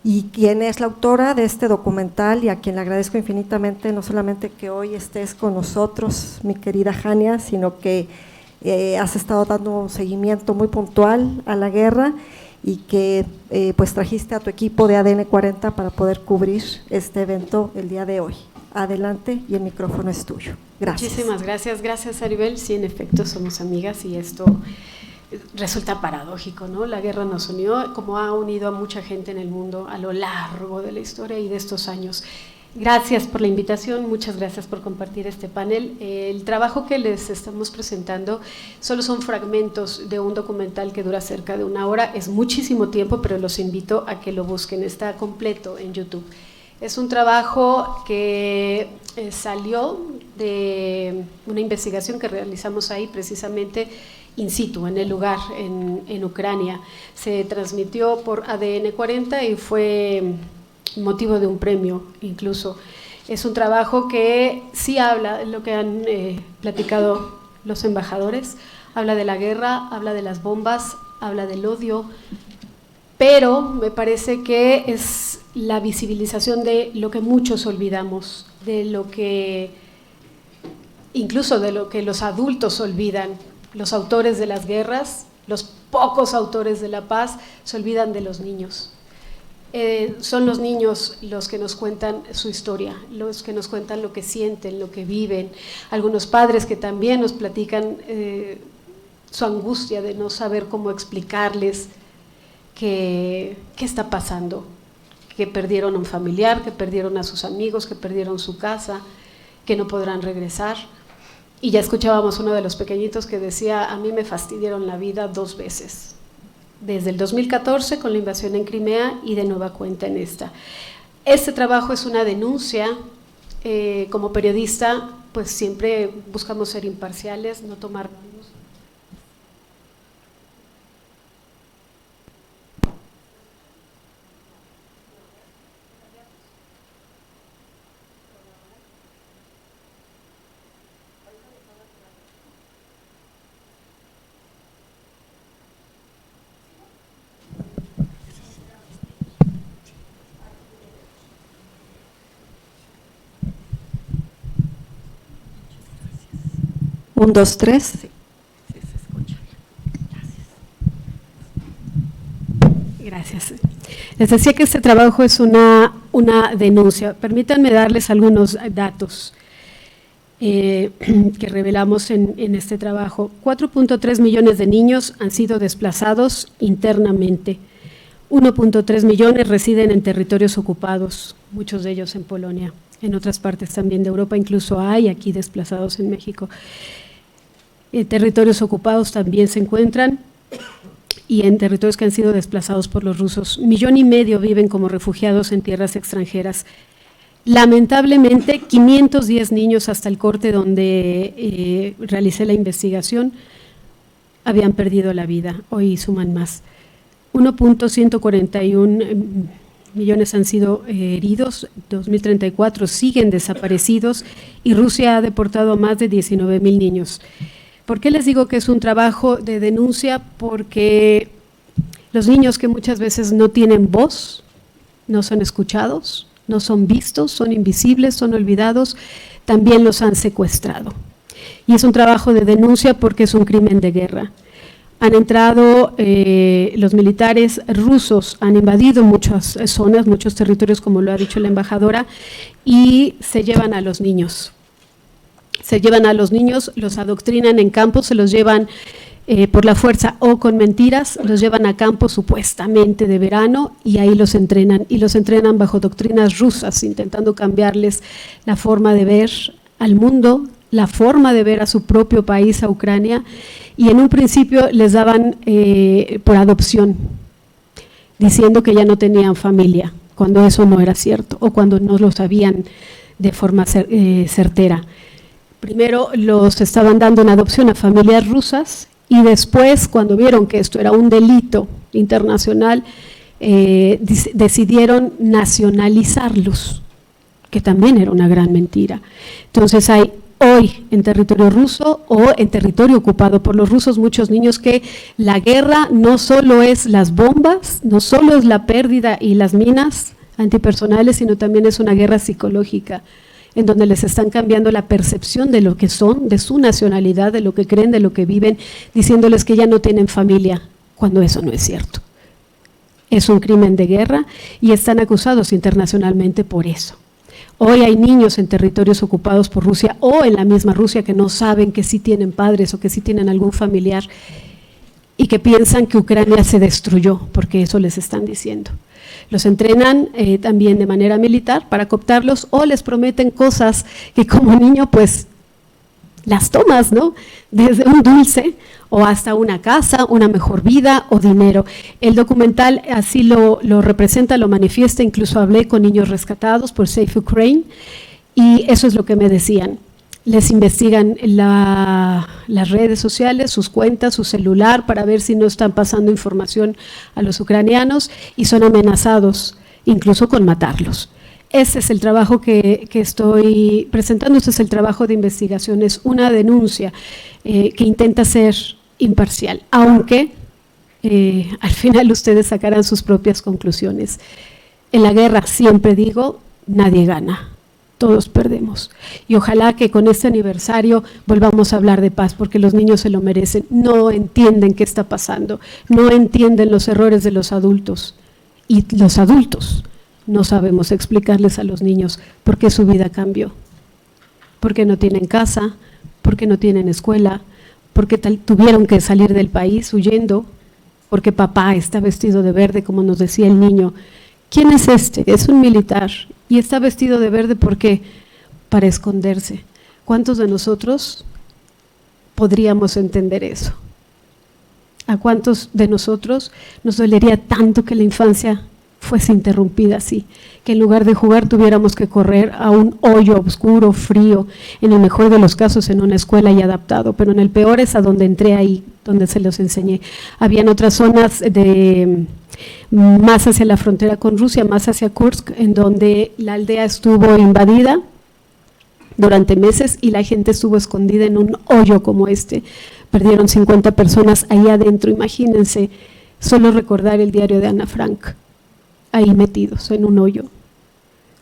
Speaker 2: y quien es la autora de este documental y a quien le agradezco infinitamente, no solamente que hoy estés con nosotros, mi querida Jania, sino que has estado dando un seguimiento muy puntual a la guerra y que pues trajiste a tu equipo de ADN 40 para poder cubrir este evento el día de hoy. Adelante y el micrófono es tuyo. Gracias.
Speaker 3: Muchísimas gracias. Gracias, Aribel. Sí, en efecto, somos amigas y esto resulta paradójico, ¿no? La guerra nos unió, como ha unido a mucha gente en el mundo a lo largo de la historia y de estos años. Gracias por la invitación, muchas gracias por compartir este panel. El trabajo que les estamos presentando solo son fragmentos de un documental que dura cerca de 1 hora, es muchísimo tiempo, pero los invito a que lo busquen, está completo en YouTube. Es un trabajo que salió de una investigación que realizamos ahí precisamente in situ, en el lugar, en Ucrania. Se transmitió por ADN 40 y fue motivo de un premio incluso. Es un trabajo que sí habla, lo que han platicado los embajadores, habla de la guerra, habla de las bombas, habla del odio, pero me parece que es la visibilización de lo que muchos olvidamos, de lo que, incluso de lo que los adultos olvidan. Los autores de las guerras, los pocos autores de la paz, se olvidan de los niños. Son los niños los que nos cuentan su historia, los que nos cuentan lo que sienten, lo que viven. Algunos padres que también nos platican su angustia de no saber cómo explicarles qué está pasando, que perdieron a un familiar, que perdieron a sus amigos, que perdieron su casa, que no podrán regresar. Y ya escuchábamos uno de los pequeñitos que decía, a mí me fastidiaron la vida 2 veces. Desde el 2014 con la invasión en Crimea y de nueva cuenta en esta. Este trabajo es una denuncia. Como periodista, pues siempre buscamos ser imparciales, no tomar bandos.
Speaker 2: Un, dos, tres. Sí, sí se escucha.
Speaker 3: Gracias. Gracias. Les decía que este trabajo es una denuncia. Permítanme darles algunos datos que revelamos en este trabajo. 4.3 millones de niños han sido desplazados internamente. 1.3 millones residen en territorios ocupados, muchos de ellos en Polonia. En otras partes también de Europa, incluso hay aquí desplazados en México. Territorios ocupados también se encuentran, y en territorios que han sido desplazados por los rusos. 1,5 millones viven como refugiados en tierras extranjeras. Lamentablemente, 510 niños hasta el corte donde realicé la investigación habían perdido la vida, hoy suman más. 1.141 millones han sido heridos, 2034 siguen desaparecidos y Rusia ha deportado a más de 19,000 niños. ¿Por qué les digo que es un trabajo de denuncia? Porque los niños que muchas veces no tienen voz, no son escuchados, no son vistos, son invisibles, son olvidados, también los han secuestrado. Y es un trabajo de denuncia porque es un crimen de guerra. Han entrado los militares rusos, han invadido muchas zonas, muchos territorios, como lo ha dicho la embajadora, y se llevan a los niños. Se llevan a los niños, los adoctrinan en campos, se los llevan por la fuerza o con mentiras, los llevan a campos supuestamente de verano y ahí los entrenan. Y los entrenan bajo doctrinas rusas, intentando cambiarles la forma de ver al mundo, la forma de ver a su propio país, a Ucrania. Y en un principio les daban por adopción, diciendo que ya no tenían familia, cuando eso no era cierto o cuando no lo sabían de forma certera. Primero los estaban dando en adopción a familias rusas y después, cuando vieron que esto era un delito internacional, decidieron nacionalizarlos, que también era una gran mentira. Entonces hay hoy en territorio ruso o en territorio ocupado por los rusos muchos niños que la guerra no solo es las bombas, no solo es la pérdida y las minas antipersonales, sino también es una guerra psicológica, en donde les están cambiando la percepción de lo que son, de su nacionalidad, de lo que creen, de lo que viven, diciéndoles que ya no tienen familia, cuando eso no es cierto. Es un crimen de guerra y están acusados internacionalmente por eso. Hoy hay niños en territorios ocupados por Rusia o en la misma Rusia que no saben que sí tienen padres o que sí tienen algún familiar y que piensan que Ucrania se destruyó, porque eso les están diciendo. Los entrenan también de manera militar para cooptarlos o les prometen cosas que como niño pues las tomas, ¿no? Desde un dulce o hasta una casa, una mejor vida o dinero. El documental así lo representa, lo manifiesta, incluso hablé con niños rescatados por Safe Ukraine y eso es lo que me decían. Les investigan las redes sociales, sus cuentas, su celular para ver si no están pasando información a los ucranianos y son amenazados incluso con matarlos. Ese es el trabajo que estoy presentando, este es el trabajo de investigación, es una denuncia que intenta ser imparcial, aunque al final ustedes sacarán sus propias conclusiones. En la guerra, siempre digo, nadie gana. Todos perdemos y ojalá que con este aniversario volvamos a hablar de paz porque los niños se lo merecen, no entienden qué está pasando, no entienden los errores de los adultos y los adultos no sabemos explicarles a los niños por qué su vida cambió, porque no tienen casa, porque no tienen escuela, porque tuvieron que salir del país huyendo, porque papá está vestido de verde como nos decía el niño. ¿Quién es este? Es un militar y está vestido de verde porque para esconderse. ¿Cuántos de nosotros podríamos entender eso? ¿A cuántos de nosotros nos dolería tanto que la infancia fuese interrumpida así? Que en lugar de jugar tuviéramos que correr a un hoyo oscuro, frío, en el mejor de los casos en una escuela y adaptado, pero en el peor es a donde entré ahí, donde se los enseñé. Habían otras zonas más hacia la frontera con Rusia, más hacia Kursk, en donde la aldea estuvo invadida durante meses y la gente estuvo escondida en un hoyo como este. Perdieron 50 personas ahí adentro, imagínense, solo recordar el diario de Ana Frank, ahí metidos en un hoyo,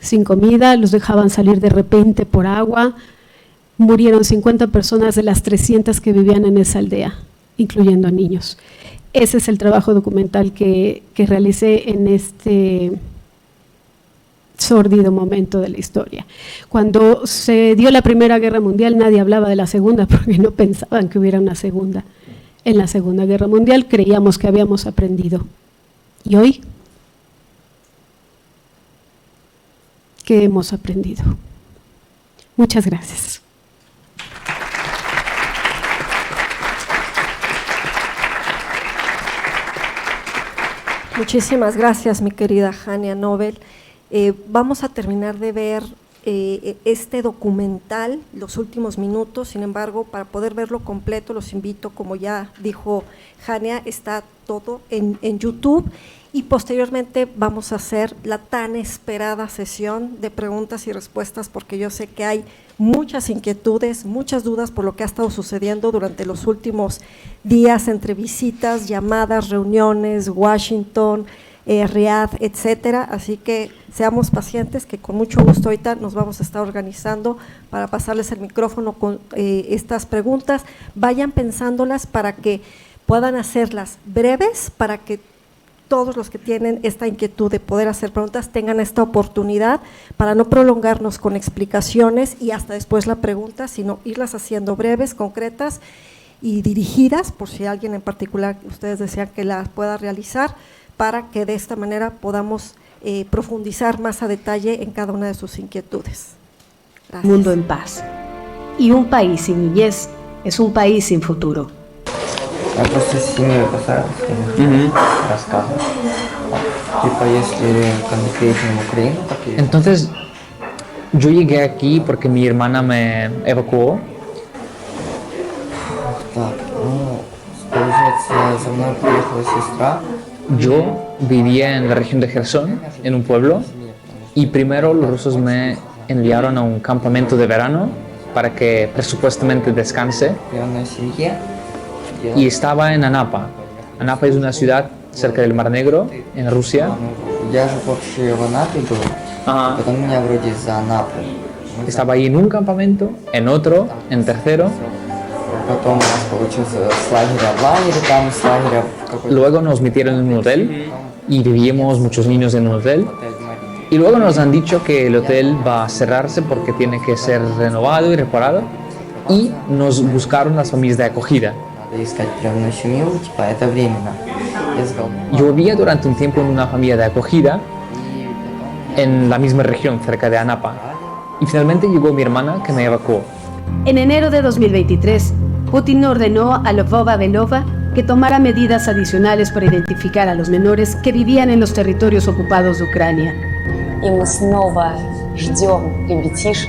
Speaker 3: sin comida, los dejaban salir de repente por agua, murieron 50 personas de las 300 que vivían en esa aldea, incluyendo a niños. Ese es el trabajo documental que realicé en este sórdido momento de la historia. Cuando se dio la Primera Guerra Mundial, nadie hablaba de la Segunda porque no pensaban que hubiera una segunda. En la Segunda Guerra Mundial creíamos que habíamos aprendido. ¿Y hoy? ¿Qué hemos aprendido? Muchas gracias.
Speaker 2: Muchísimas gracias, mi querida Hania Nobel. Vamos a terminar de ver este documental, los últimos minutos. Sin embargo, para poder verlo completo, los invito, como ya dijo Hania, está todo en YouTube. Y posteriormente vamos a hacer la tan esperada sesión de preguntas y respuestas, porque yo sé que hay muchas inquietudes, muchas dudas por lo que ha estado sucediendo durante los últimos días entre visitas, llamadas, reuniones, Washington, Riad, etcétera. Así que seamos pacientes, que con mucho gusto ahorita nos vamos a estar organizando para pasarles el micrófono con estas preguntas. Vayan pensándolas para que puedan hacerlas breves, para que todos los que tienen esta inquietud de poder hacer preguntas tengan esta oportunidad, para no prolongarnos con explicaciones y hasta después la pregunta, sino irlas haciendo breves, concretas y dirigidas, por si alguien en particular ustedes desean que las pueda realizar, para que de esta manera podamos profundizar más a detalle en cada una de sus inquietudes. Gracias.
Speaker 1: Mundo en paz. Y un país sin niñez es un país sin futuro.
Speaker 12: Просто с семьей посадки рассказывать. Типа, если конкретно в Украину, какие?
Speaker 8: Entonces, yo llegué aquí porque mi hermana me evacuó.
Speaker 12: Так, ну, получается, за мной приехала сестра.
Speaker 8: Yo vivía en la región de Gerson, en un pueblo, y primero los rusos me enviaron a un campamento de verano para que presupuestamente descanse. Y estaba en Anapa. Anapa es una ciudad cerca del Mar Negro, en Rusia. Estaba ahí en un campamento, en otro, en tercero. Luego nos metieron en un hotel y vivíamos muchos niños en un hotel. Y luego nos han dicho que el hotel va a cerrarse porque tiene que ser renovado y reparado. Y nos buscaron las familias de acogida. Yo vivía durante un tiempo en una familia de acogida en la misma región, cerca de Anapa. Y finalmente llegó mi hermana, que me evacuó.
Speaker 1: En enero de 2023, Putin ordenó a Lvova Belova que tomara medidas adicionales para identificar a los menores que vivían en los territorios ocupados de Ucrania.
Speaker 13: И мы снова ждем ребятишек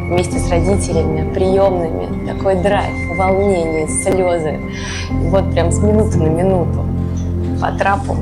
Speaker 13: вместе с родителями, приемными. Такой драйв, волнение, слезы. И вот прям с минуты на минуту по трапу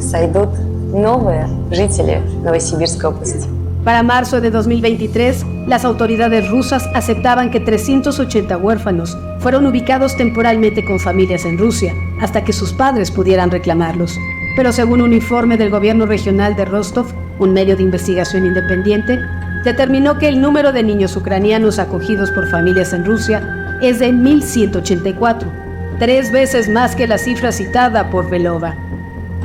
Speaker 13: сойдут новые жители Новосибирской области.
Speaker 1: Para marzo de 2023, las autoridades rusas aceptaban que 380 huérfanos fueron ubicados temporalmente con familias en Rusia, hasta que sus padres pudieran reclamarlos. Pero según un informe del gobierno regional de Rostov, un medio de investigación independiente, determinó que el número de niños ucranianos acogidos por familias en Rusia es de 1.184, 3 veces más que la cifra citada por Belova.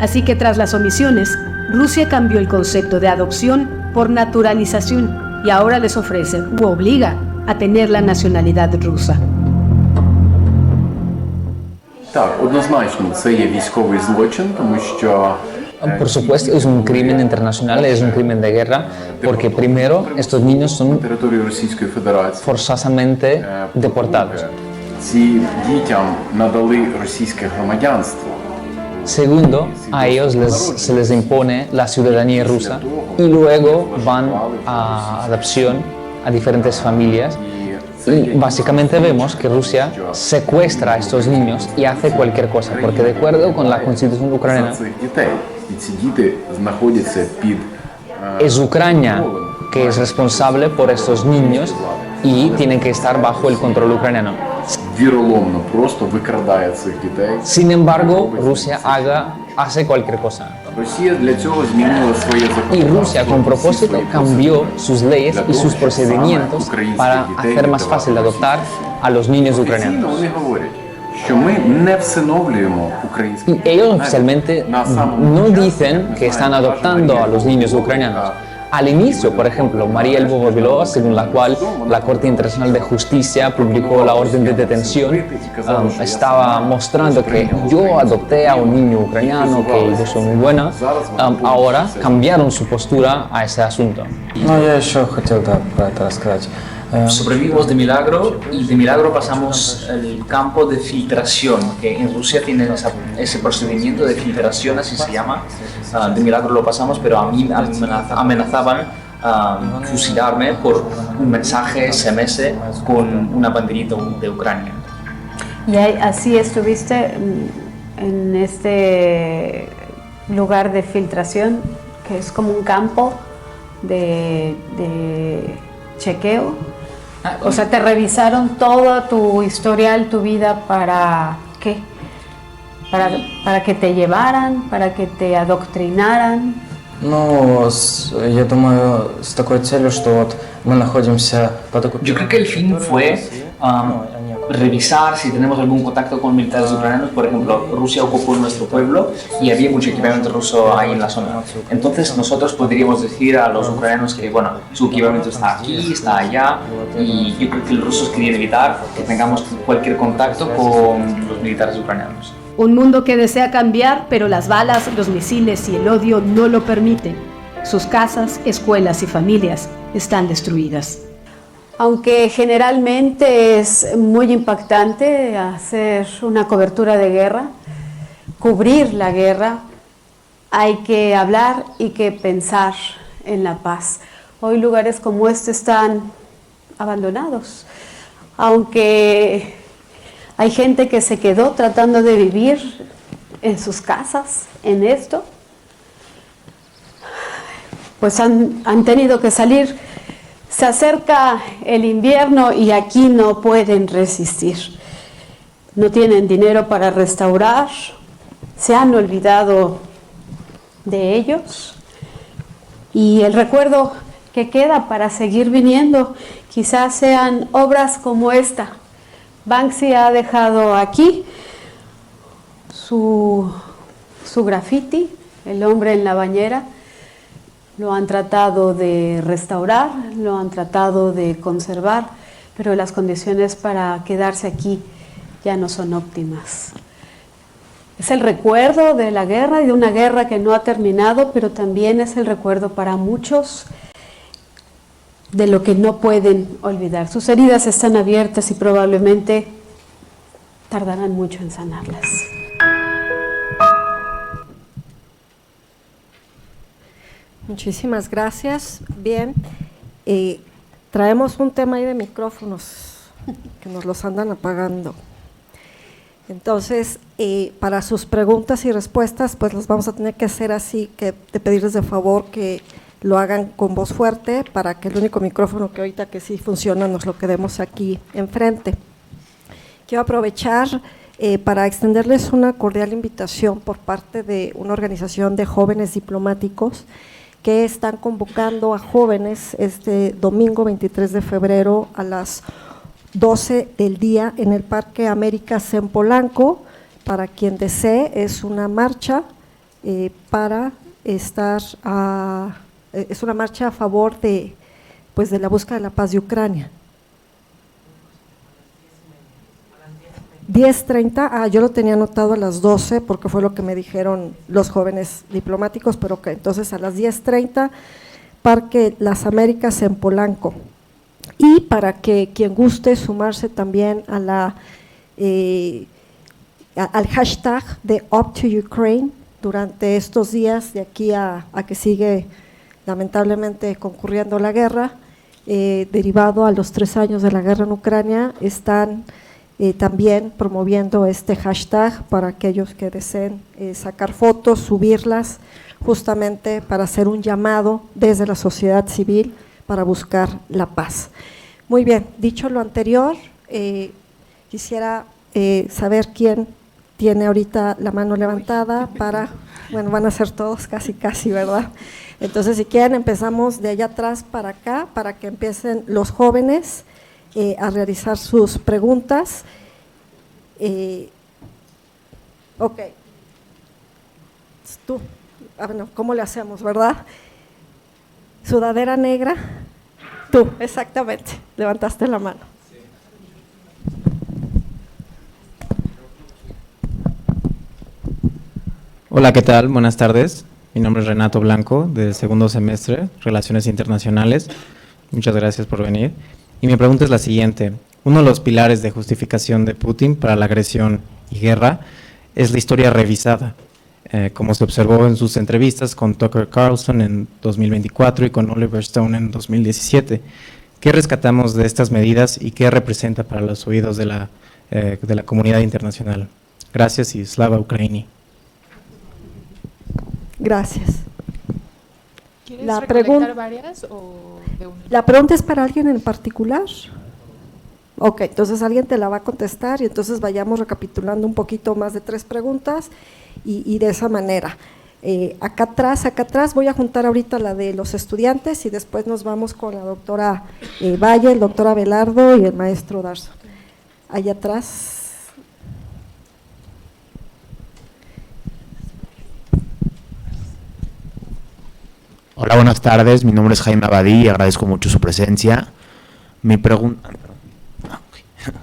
Speaker 1: Así que tras las omisiones, Rusia cambió el concepto de adopción por naturalización y ahora les ofrece u obliga a tener la nacionalidad rusa.
Speaker 14: Так, однозначно, це є військовий злочин, тому що
Speaker 8: Por supuesto, es un crimen internacional, es un crimen de guerra, porque primero estos niños son forzosamente deportados.
Speaker 14: Ці дітям надали російське громадянство.
Speaker 8: Segundo, a ellos se les impone la ciudadanía rusa y luego van a adopción a diferentes familias. Y básicamente vemos que Rusia secuestra a estos niños y hace cualquier cosa, porque de acuerdo con la constitución ucraniana, es Ucrania que es responsable por estos niños y tienen que estar bajo el control ucraniano. Sin embargo, Rusia hace cualquier cosa. Y Rusia con propósito cambió sus leyes y sus procedimientos para hacer más fácil adoptar a los niños ucranianos.
Speaker 14: що ми не всиновлюємо українських
Speaker 8: Y ellos oficialmente no dicen que están adoptando a los niños ucranianos. Al inicio, por ejemplo, María Lvova-Belova, según la cual la Corte Internacional de Justicia publicó la orden de detención, estaba mostrando que yo adopté a un niño ucraniano, que yo soy muy buena. Ahora cambiaron su postura a ese asunto.
Speaker 12: Ну, я еще хотел, да, про это рассказать.
Speaker 8: Sobrevivimos de milagro y de milagro pasamos el campo de filtración, que en Rusia tienen ese procedimiento de filtración, así se llama. De milagro lo pasamos, pero a mí amenazaban fusilarme por un mensaje SMS con una banderita de Ucrania.
Speaker 3: Y así estuviste en este lugar de filtración, que es como un campo de chequeo. O sea, te revisaron toda tu historial, tu vida, ¿para qué? Para que te llevaran, para que te adoctrinaran.
Speaker 12: Ну, я думаю, с такой целью, что вот мы находимся под оккупацией.
Speaker 8: Yo creo que el fin fue revisar si tenemos algún contacto con militares ucranianos. Por ejemplo, Rusia ocupó nuestro pueblo y había mucho equipamiento ruso ahí en la zona. Entonces nosotros podríamos decir a los ucranianos que, bueno, su equipamiento está aquí, está allá, y yo creo que los rusos querían evitar que tengamos cualquier contacto con los militares ucranianos.
Speaker 1: Un mundo que desea cambiar, pero las balas, los misiles y el odio no lo permiten. Sus casas, escuelas y familias están destruidas.
Speaker 3: Aunque generalmente es muy impactante hacer una cobertura de guerra, cubrir la guerra, hay que hablar y que pensar en la paz. Hoy lugares como este están abandonados, aunque hay gente que se quedó tratando de vivir en sus casas, en esto, pues han tenido que salir. Se acerca el invierno y aquí no pueden resistir. No tienen dinero para restaurar, se han olvidado de ellos. Y el recuerdo que queda para seguir viniendo quizás sean obras como esta. Banksy ha dejado aquí su graffiti, el hombre en la bañera. Lo han tratado de restaurar, lo han tratado de conservar, pero las condiciones para quedarse aquí ya no son óptimas. Es el recuerdo de la guerra y de una guerra que no ha terminado, pero también es el recuerdo para muchos de lo que no pueden olvidar. Sus heridas están abiertas y probablemente tardarán mucho en sanarlas.
Speaker 2: Muchísimas gracias. Bien, traemos un tema ahí de micrófonos que nos los andan apagando. Entonces, para sus preguntas y respuestas, pues los vamos a tener que hacer así, que de pedirles de favor que lo hagan con voz fuerte para que el único micrófono que ahorita que sí funciona nos lo quedemos aquí enfrente. Quiero aprovechar para extenderles una cordial invitación por parte de una organización de jóvenes diplomáticos que están convocando a jóvenes este domingo 23 de febrero a las 12 del día en el Parque Américas en Polanco. Para quien desee, es una marcha para estar es una marcha a favor de la búsqueda de la paz de Ucrania. 10:30, yo lo tenía anotado a las 12 porque fue lo que me dijeron los jóvenes diplomáticos, pero que entonces a las 10:30, Parque Las Américas en Polanco. Y para que quien guste sumarse también a al hashtag de Up to Ukraine durante estos días, de aquí a que sigue lamentablemente concurriendo la guerra, derivado a los 3 años de la guerra en Ucrania, están también promoviendo este hashtag para aquellos que deseen sacar fotos, subirlas, justamente para hacer un llamado desde la sociedad civil para buscar la paz. Muy bien, dicho lo anterior, quisiera saber quién tiene ahorita la mano levantada para, bueno, van a ser todos casi, ¿verdad? Entonces, si quieren, empezamos de allá atrás para acá, para que empiecen los jóvenes a realizar sus preguntas. Ok. Tú, bueno, ¿cómo le hacemos, verdad? Sudadera negra. Tú, exactamente. Levantaste la mano.
Speaker 15: Hola, ¿qué tal? Buenas tardes. Mi nombre es Renato Blanco, del segundo semestre, Relaciones Internacionales. Muchas gracias por venir. Y mi pregunta es la siguiente. Uno de los pilares de justificación de Putin para la agresión y guerra es la historia revisada, como se observó en sus entrevistas con Tucker Carlson en 2024 y con Oliver Stone en 2017. ¿Qué rescatamos de estas medidas y qué representa para los oídos de la comunidad internacional? Gracias y Slava Ukraini.
Speaker 2: Gracias.
Speaker 16: ¿Quieres
Speaker 2: La
Speaker 16: recolectar varias o de una?
Speaker 2: ¿La pregunta es para alguien en particular? Ok, entonces alguien te la va a contestar y entonces vayamos recapitulando un poquito más de 3 preguntas y de esa manera. Acá atrás voy a juntar ahorita la de los estudiantes y después nos vamos con la doctora Valle, el doctor Abelardo y el maestro Darso. Allá atrás.
Speaker 17: Hola, buenas tardes. Mi nombre es Jaime Abadí y agradezco mucho su presencia.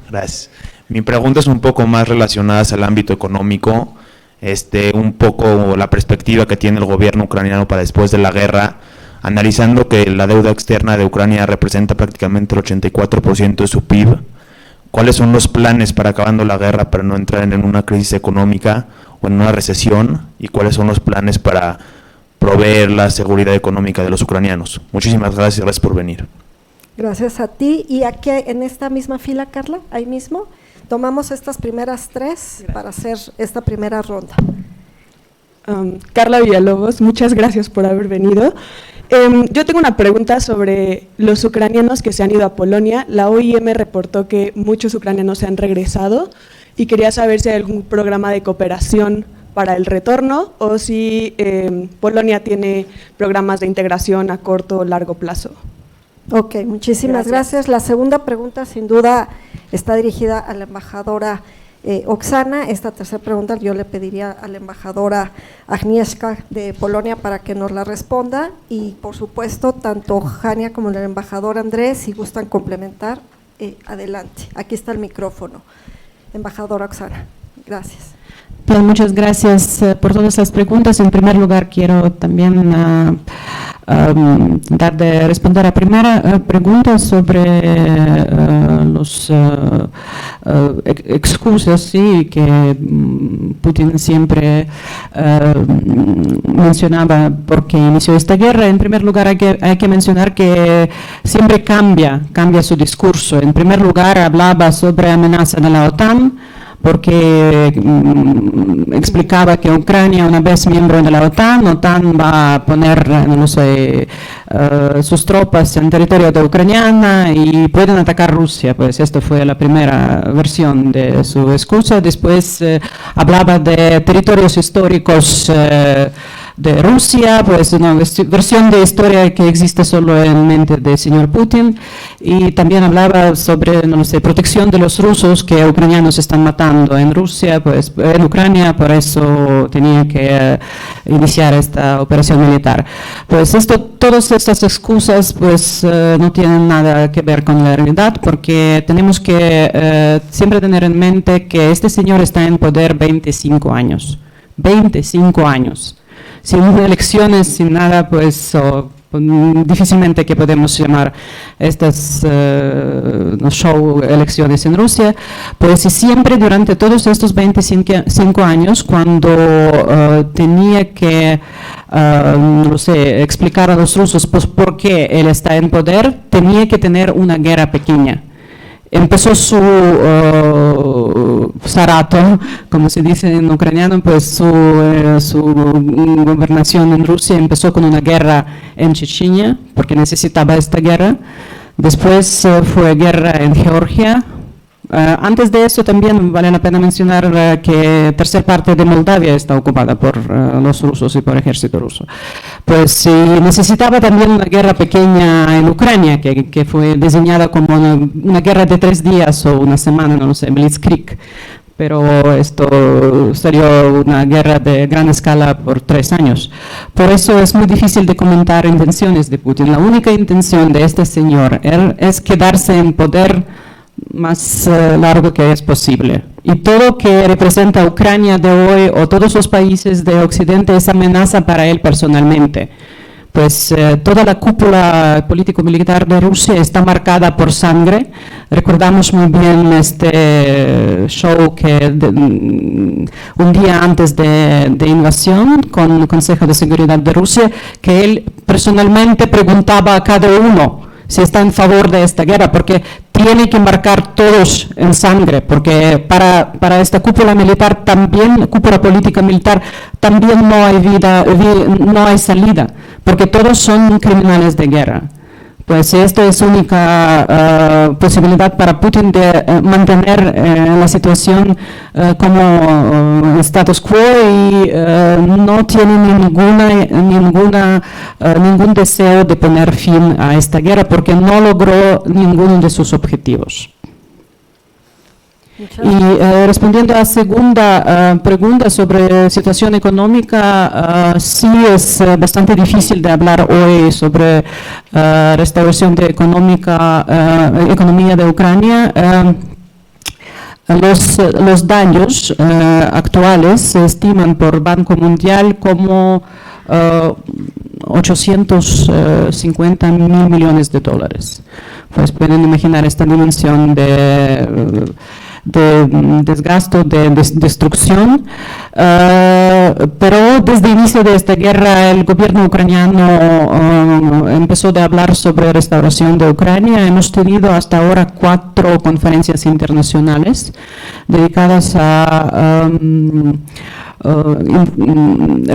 Speaker 17: Gracias. Mi pregunta es un poco más relacionada al ámbito económico, un poco la perspectiva que tiene el gobierno ucraniano para después de la guerra, analizando que la deuda externa de Ucrania representa prácticamente el 84% de su PIB. ¿Cuáles son los planes para acabando la guerra para no entrar en una crisis económica o en una recesión? ¿Y cuáles son los planes para proveer la seguridad económica de los ucranianos? Muchísimas gracias por venir.
Speaker 2: Gracias a ti. Y aquí en esta misma fila, Carla, ahí mismo, tomamos estas primeras 3 para hacer esta primera ronda.
Speaker 18: Carla Villalobos, muchas gracias por haber venido. Yo tengo una pregunta sobre los ucranianos que se han ido a Polonia. La OIM reportó que muchos ucranianos se han regresado y quería saber si hay algún programa de cooperación para el retorno o si Polonia tiene programas de integración a corto o largo plazo.
Speaker 2: Ok, muchísimas gracias. La segunda pregunta sin duda está dirigida a la embajadora Oksana. Esta tercera pregunta yo le pediría a la embajadora Agnieszka de Polonia para que nos la responda y por supuesto tanto Jania como el embajador Andrés, si gustan complementar, adelante. Aquí está el micrófono. Embajadora Oksana, gracias.
Speaker 7: Bien, muchas gracias por todas las preguntas. En primer lugar, quiero también responder a primera pregunta sobre los excusas que Putin siempre mencionaba porque inició esta guerra. En primer lugar, hay que mencionar que siempre cambia su discurso. En primer lugar, hablaba sobre amenaza de la OTAN, porque explicaba que Ucrania, una vez miembro de la OTAN va a poner, sus tropas en territorio de Ucrania y pueden atacar Rusia. Pues esta fue la primera versión de su excusa. Después hablaba de territorios históricos de Rusia, pues una versión de historia que existe solo en mente del señor Putin, y también hablaba sobre, protección de los rusos que ucranianos están matando en Rusia, pues en Ucrania, por eso tenía que iniciar esta operación militar. Pues todas estas excusas pues no tienen nada que ver con la realidad, porque tenemos que siempre tener en mente que este señor está en poder 25 años. 25 años. Sin elecciones, sin nada, pues difícilmente que podemos llamar estas elecciones en Rusia, pues y siempre durante todos estos 25 años, cuando tenía que explicar a los rusos pues, por qué él está en poder, tenía que tener una guerra pequeña. Empezó su Sarato, como se dice en ucraniano, pues su gobernación en Rusia empezó con una guerra en Chechenia, porque necesitaba esta guerra. Después fue guerra en Georgia. Antes de eso también vale la pena mencionar que tercera parte de Moldavia está ocupada por los rusos y por el ejército ruso. Pues necesitaba también una guerra pequeña en Ucrania, que fue diseñada como una guerra de 3 días o una semana, no lo sé, Blitzkrieg. pero esto sería una guerra de gran escala por 3 años. Por eso es muy difícil de comentar intenciones de Putin. La única intención de este señor es quedarse en poder más largo que es posible. Y todo que representa Ucrania de hoy o todos los países de Occidente es amenaza para él personalmente. Pues toda la cúpula político-militar de Rusia está marcada por sangre. Recordamos muy bien este show que un día antes de invasión con el Consejo de Seguridad de Rusia, que él personalmente preguntaba a cada uno si está en favor de esta guerra, porque tiene que marcar todos en sangre, porque para esta cúpula militar también, cúpula política militar, también no hay no hay salida, porque todos son criminales de guerra. Pues esta es única posibilidad para Putin de mantener la situación como status quo y no tiene ningún deseo de poner fin a esta guerra porque no logró ninguno de sus objetivos. Y respondiendo a la segunda pregunta sobre situación económica, sí es bastante difícil de hablar hoy sobre restauración de economía de Ucrania. Los daños actuales se estiman por Banco Mundial como 850 mil millones de dólares. Pues pueden imaginar esta dimensión de desgasto, de destrucción, pero desde el inicio de esta guerra el gobierno ucraniano empezó a hablar sobre restauración de Ucrania. Hemos tenido hasta ahora 4 conferencias internacionales dedicadas a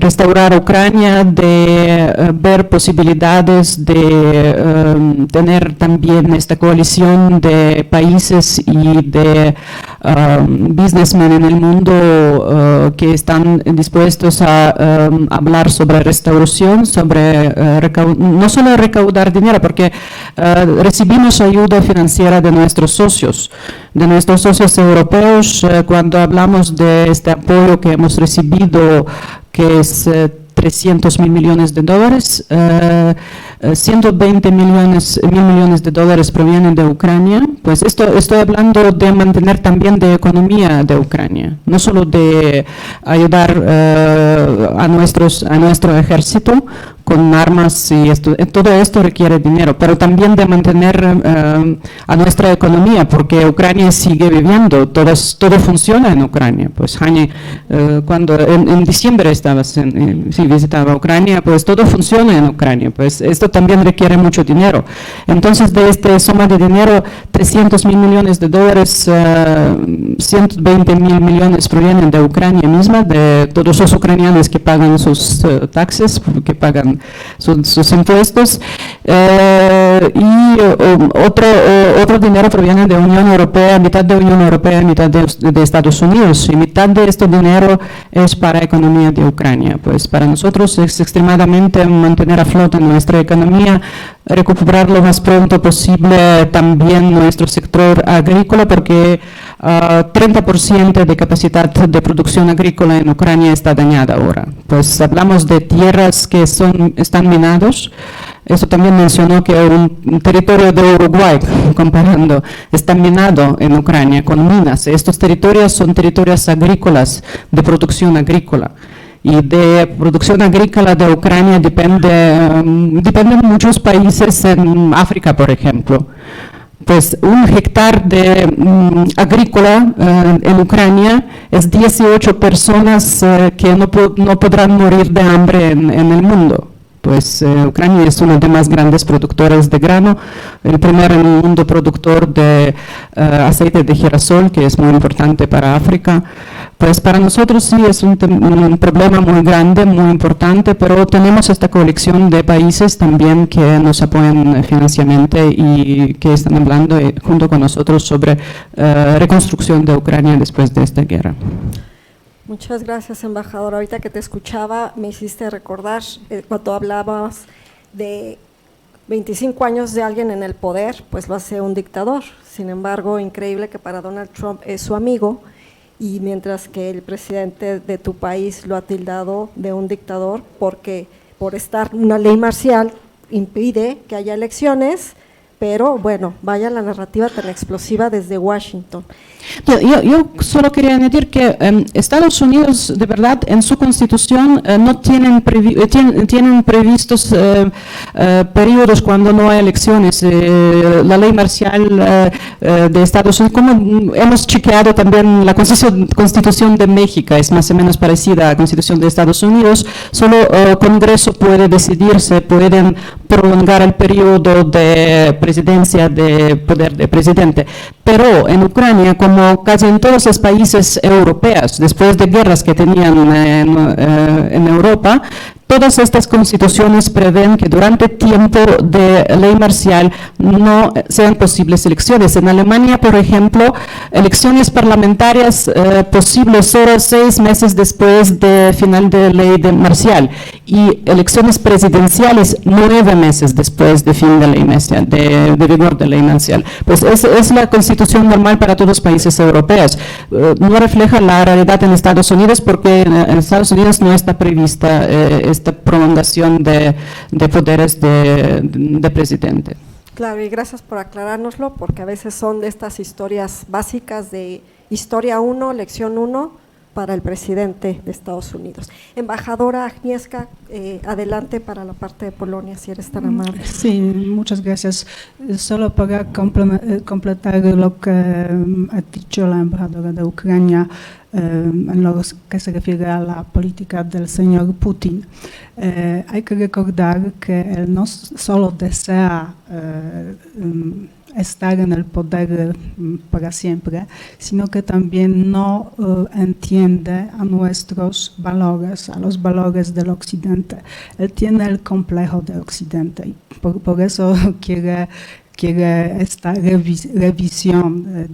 Speaker 7: restaurar Ucrania, de ver posibilidades de tener también esta coalición de países y de businessmen en el mundo que están dispuestos a hablar sobre restauración, sobre no solo recaudar dinero, porque recibimos ayuda financiera de nuestros socios europeos. Cuando hablamos de este apoyo que hemos recibido, que es 300 mil millones de dólares, 120 mil millones de dólares provienen de Ucrania. Pues estoy hablando de mantener también de economía de Ucrania, no solo de ayudar a nuestro ejército con armas y todo esto requiere dinero, pero también de mantener a nuestra economía, porque Ucrania sigue viviendo, todo funciona en Ucrania. Pues Hani, cuando en diciembre visitaba Ucrania, pues todo funciona en Ucrania, pues esto también requiere mucho dinero. Entonces de esta suma de dinero, 300 mil millones de dólares, 120 mil millones provienen de Ucrania misma, de todos los ucranianos que pagan sus taxes, que pagan sus impuestos, y otro dinero proviene de Unión Europea, mitad de Unión Europea y mitad de Estados Unidos, y mitad de este dinero es para la economía de Ucrania. Pues para nosotros es extremadamente mantener a flote nuestra economía, recuperar lo más pronto posible también nuestro sector agrícola, porque 30% de capacidad de producción agrícola en Ucrania está dañada ahora. Pues hablamos de tierras que están minados. Eso también mencionó que un territorio de Uruguay, comparando, está minado en Ucrania con minas. Estos territorios son territorios agrícolas, de producción agrícola. Y de producción agrícola de Ucrania dependen muchos países en África, por ejemplo. Pues un hectárea de agrícola en Ucrania es 18 personas que no podrán morir de hambre en el mundo. Pues Ucrania es uno de los más grandes productores de grano, el primero en el mundo productor de aceite de girasol, que es muy importante para África. Pues para nosotros sí es un problema muy grande, muy importante, pero tenemos esta colección de países también que nos apoyan financieramente y que están hablando junto con nosotros sobre reconstrucción de Ucrania después de esta guerra.
Speaker 2: Muchas gracias, embajador. Ahorita que te escuchaba me hiciste recordar cuando hablabas de 25 años de alguien en el poder, pues lo hace un dictador. Sin embargo, increíble que para Donald Trump es su amigo y mientras que el presidente de tu país lo ha tildado de un dictador porque por estar una ley marcial impide que haya elecciones, pero bueno, vaya la narrativa tan explosiva desde Washington.
Speaker 7: Yo solo quería añadir que Estados Unidos, de verdad, en su constitución no tienen previstos periodos cuando no hay elecciones. La ley marcial de Estados Unidos, como hemos chequeado también, la constitución de México es más o menos parecida a la constitución de Estados Unidos, solo el Congreso puede decidirse, pueden prolongar el periodo de presidencia, de poder de presidente. Pero en Ucrania, como casi en todos los países europeos, después de guerras que tenían en Europa, todas estas constituciones prevén que durante tiempo de ley marcial no sean posibles elecciones. En Alemania, por ejemplo, elecciones parlamentarias posibles solo 6 meses después de final de ley marcial y elecciones presidenciales 9 meses después de fin de ley marcial, de vigor de ley marcial. Pues es la constitución normal para todos los países europeos. No refleja la realidad en Estados Unidos porque en Estados Unidos no está prevista esta prolongación de poderes de presidente.
Speaker 2: Claro, y gracias por aclarárnoslo, porque a veces son de estas historias básicas de historia 1, lección 1 para el presidente de Estados Unidos. Embajadora Agnieszka, adelante para la parte de Polonia, si eres tan amable.
Speaker 9: Sí, muchas gracias. Solo para completar lo que ha dicho la embajadora de Ucrania en lo que se refiere a la política del señor Putin. Hay que recordar que él no solo desea estar en el poder para siempre, sino que también no entiende a nuestros valores, a los valores del Occidente. Él tiene el complejo de Occidente y por eso quiere esta revisión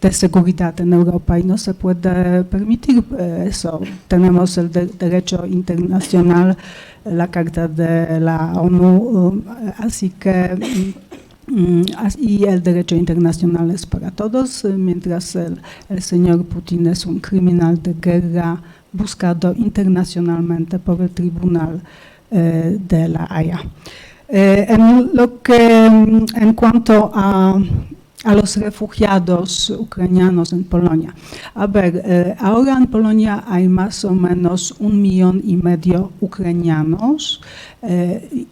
Speaker 9: de seguridad en Europa y no se puede permitir eso. Tenemos el derecho internacional, la Carta de la ONU, así que y el derecho internacional es para todos, mientras el señor Putin es un criminal de guerra buscado internacionalmente por el Tribunal de la Haya. En cuanto a los refugiados ucranianos en Polonia. A ver, ahora en Polonia hay más o menos 1,5 millones ucranianos.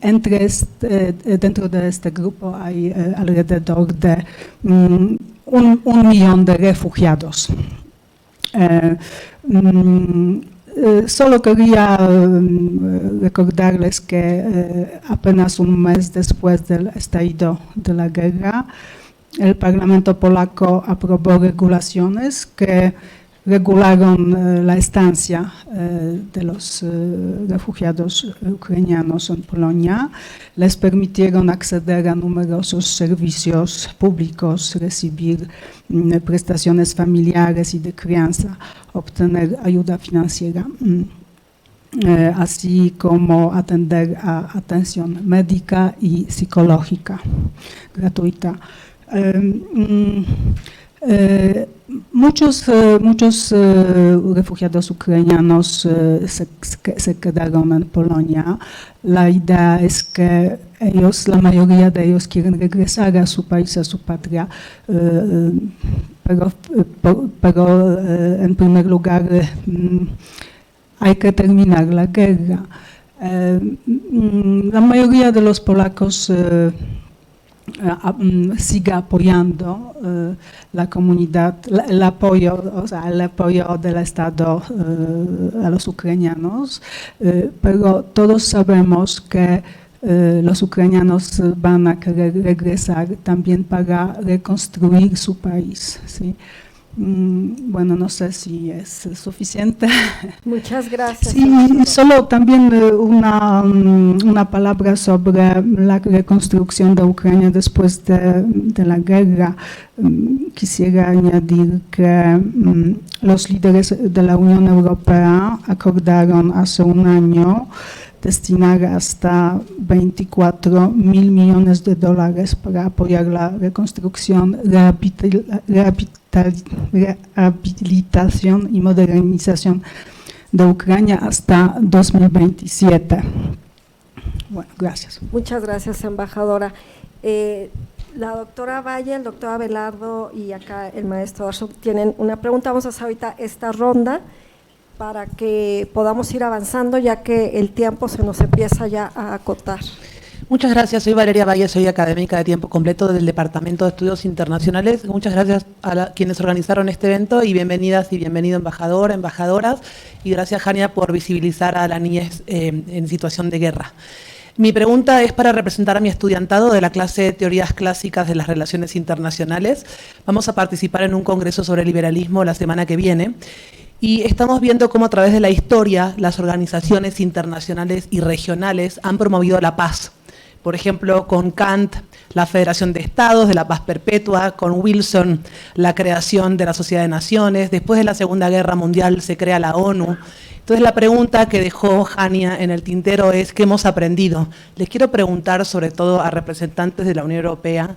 Speaker 9: Dentro de este grupo hay alrededor de 1 millón de refugiados. Solo quería recordarles que apenas un mes después del estallido de la guerra, el Parlamento polaco aprobó regulaciones que regularon la estancia de los refugiados ucranianos en Polonia, les permitieron acceder a numerosos servicios públicos, recibir prestaciones familiares y de crianza, obtener ayuda financiera, así como atender a atención médica y psicológica gratuita. Muchos refugiados ucranianos se quedaron en Polonia. La idea es que la mayoría de ellos quieren regresar a su país, a su patria, pero en primer lugar hay que terminar la guerra. La mayoría de los polacos sigue apoyando la comunidad, el apoyo del Estado a los ucranianos, pero todos sabemos que los ucranianos van a querer regresar también para reconstruir su país, ¿sí? Bueno, no sé si es suficiente.
Speaker 2: Muchas gracias.
Speaker 9: Sí, solo también una palabra sobre la reconstrucción de Ucrania después de la guerra. Quisiera añadir que los líderes de la Unión Europea acordaron hace un año destinar hasta 24 mil millones de dólares para apoyar la reconstrucción, rehabilitación y modernización de Ucrania hasta 2027. Bueno, gracias.
Speaker 2: Muchas gracias, embajadora. La doctora Valle, el doctor Abelardo y acá el maestro Arso tienen una pregunta. Vamos a hacer ahorita esta ronda para que podamos ir avanzando, ya que el tiempo se nos empieza ya a acotar.
Speaker 19: Muchas gracias, soy Valeria Valle, soy académica de tiempo completo del Departamento de Estudios Internacionales. Muchas gracias a quienes organizaron este evento y bienvenidas y bienvenido embajador, embajadoras, y gracias, Jania, por visibilizar a la niñez en situación de guerra. Mi pregunta es para representar a mi estudiantado de la clase de Teorías Clásicas de las Relaciones Internacionales. Vamos a participar en un congreso sobre liberalismo la semana que viene y estamos viendo cómo a través de la historia las organizaciones internacionales y regionales han promovido la paz. Por ejemplo, con Kant, la Federación de Estados de la Paz Perpetua, con Wilson, la creación de la Sociedad de Naciones, después de la Segunda Guerra Mundial se crea la ONU. Entonces la pregunta que dejó Jania en el tintero es ¿qué hemos aprendido? Les quiero preguntar sobre todo a representantes de la Unión Europea,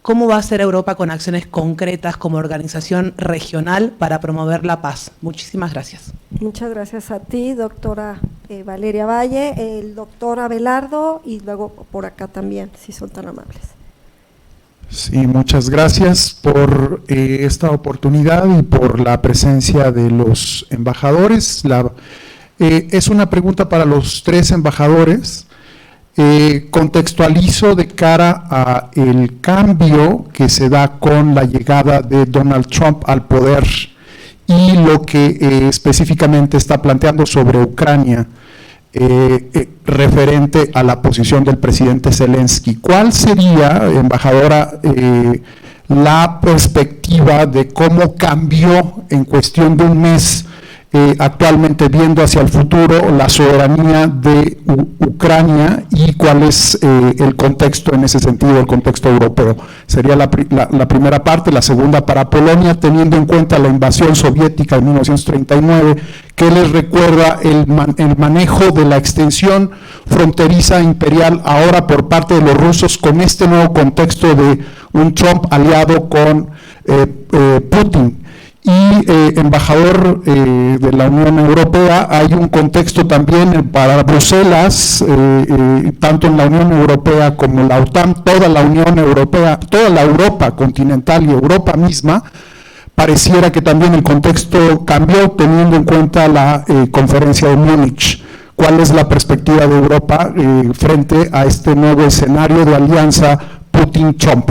Speaker 19: ¿cómo va a ser Europa con acciones concretas como organización regional para promover la paz? Muchísimas gracias.
Speaker 2: Muchas gracias a ti, doctora Valeria Valle, el doctor Abelardo y luego por acá también, si son tan amables.
Speaker 20: Sí, muchas gracias por esta oportunidad y por la presencia de los embajadores. Es una pregunta para los tres embajadores. Contextualizo de cara a el cambio que se da con la llegada de Donald Trump al poder y lo que específicamente está planteando sobre Ucrania. Referente a la posición del presidente Zelensky. ¿Cuál sería, embajadora, la perspectiva de cómo cambió en cuestión de un mes, actualmente viendo hacia el futuro, la soberanía de Ucrania y cuál es el contexto en ese sentido, el contexto europeo? Sería la primera parte. La segunda para Polonia, teniendo en cuenta la invasión soviética en 1939, ¿qué les recuerda el manejo de la extensión fronteriza imperial ahora por parte de los rusos con este nuevo contexto de un Trump aliado con Putin? Y embajador de la Unión Europea, hay un contexto también para Bruselas, tanto en la Unión Europea como la OTAN, toda la Unión Europea, toda la Europa continental y Europa misma, pareciera que también el contexto cambió teniendo en cuenta la conferencia de Múnich. ¿Cuál es la perspectiva de Europa frente a este nuevo escenario de alianza Putin-Trump?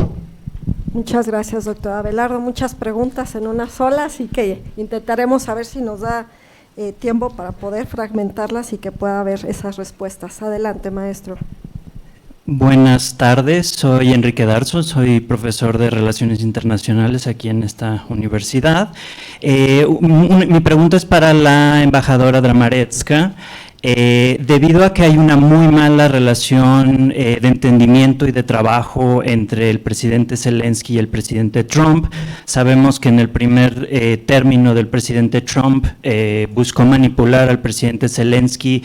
Speaker 2: Muchas gracias, doctora Abelardo. Muchas preguntas en una sola, así que intentaremos a ver si nos da tiempo para poder fragmentarlas y que pueda haber esas respuestas. Adelante, maestro.
Speaker 21: Buenas tardes, soy Enrique Darso, soy profesor de Relaciones Internacionales aquí en esta universidad. Mi pregunta es para la embajadora Dramaretska. Debido a que hay una muy mala relación de entendimiento y de trabajo entre el presidente Zelensky y el presidente Trump, sabemos que en el primer término del presidente Trump buscó manipular al presidente Zelensky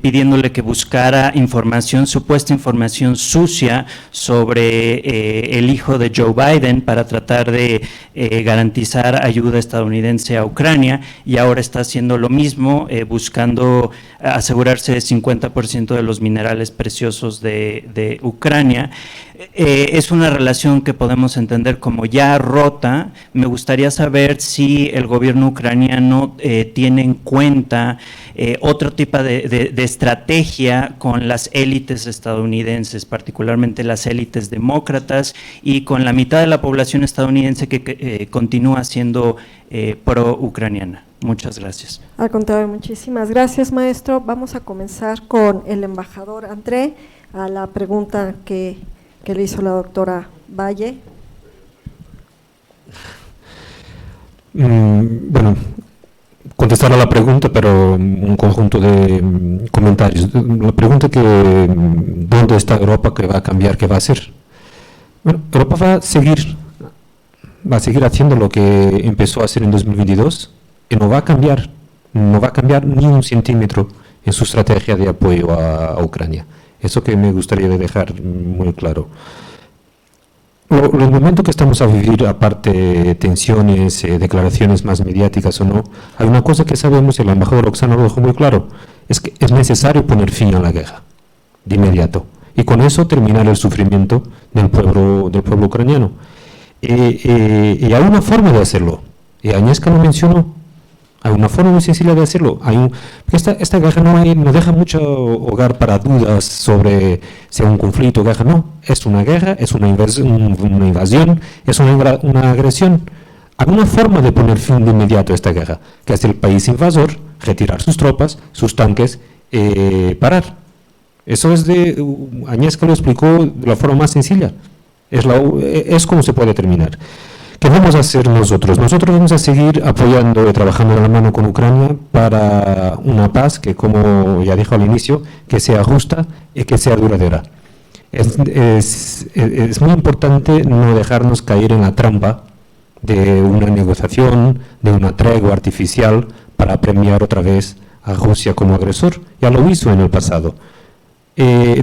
Speaker 21: pidiéndole que buscara información, supuesta información sucia sobre el hijo de Joe Biden para tratar de garantizar ayuda estadounidense a Ucrania, y ahora está haciendo lo mismo buscando asegurarse de 50% de los minerales preciosos de Ucrania. Es una relación que podemos entender como ya rota. Me gustaría saber si el gobierno ucraniano tiene en cuenta otro tipo de estrategia con las élites estadounidenses, particularmente las élites demócratas, y con la mitad de la población estadounidense que continúa siendo pro-ucraniana. Muchas gracias.
Speaker 2: Al contrario, muchísimas gracias, maestro. Vamos a comenzar con el embajador André, a la pregunta que le hizo la doctora Valle.
Speaker 11: Bueno, contestar a la pregunta, pero un conjunto de comentarios. La pregunta que ¿dónde está Europa? ¿Qué va a cambiar? ¿Qué va a hacer? Bueno, Europa va a seguir haciendo lo que empezó a hacer en 2022, y no va a cambiar ni un centímetro
Speaker 4: en su estrategia de apoyo a Ucrania. Eso que me gustaría dejar muy claro. Los momentos que estamos a vivir, aparte de tensiones, declaraciones más mediáticas o no, hay una cosa que sabemos, y el embajador Oksana lo dejó muy claro, es que es necesario poner fin a la guerra, de inmediato, y con eso terminar el sufrimiento del pueblo ucraniano. Y hay una forma de hacerlo, y Agnieszka lo mencionó. Hay una forma muy sencilla de hacerlo. Porque esta guerra no deja mucho hogar para dudas sobre si es un conflicto o guerra. No, es una guerra, es una invasión, es una agresión. Hay una forma de poner fin de inmediato a esta guerra, que es el país invasor retirar sus tropas, sus tanques, parar. Eso es Agnieszka lo explicó de la forma más sencilla. Es como se puede terminar. ¿Qué vamos a hacer nosotros? Nosotros vamos a seguir apoyando y trabajando de la mano con Ucrania para una paz que, como ya dijo al inicio, que sea justa y que sea duradera. Es muy importante no dejarnos caer en la trampa de una negociación, de una tregua artificial para premiar otra vez a Rusia como agresor. Ya lo hizo en el pasado.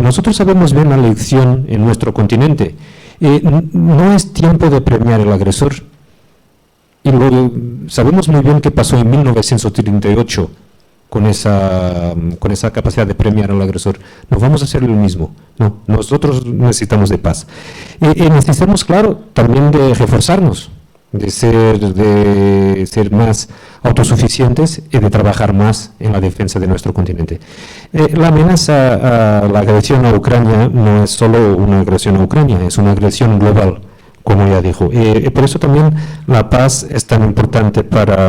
Speaker 4: Nosotros sabemos bien la lección en nuestro continente. No es tiempo de premiar al agresor. Y sabemos muy bien qué pasó en 1938 con esa capacidad de premiar al agresor. No vamos a hacer lo mismo. No, nosotros necesitamos de paz. Necesitamos, claro, también de reforzarnos, de ser más autosuficientes y de trabajar más en la defensa de nuestro continente. La amenaza a la agresión a Ucrania no es solo una agresión a Ucrania, es una agresión global, como ya dijo. Por eso también la paz es tan importante para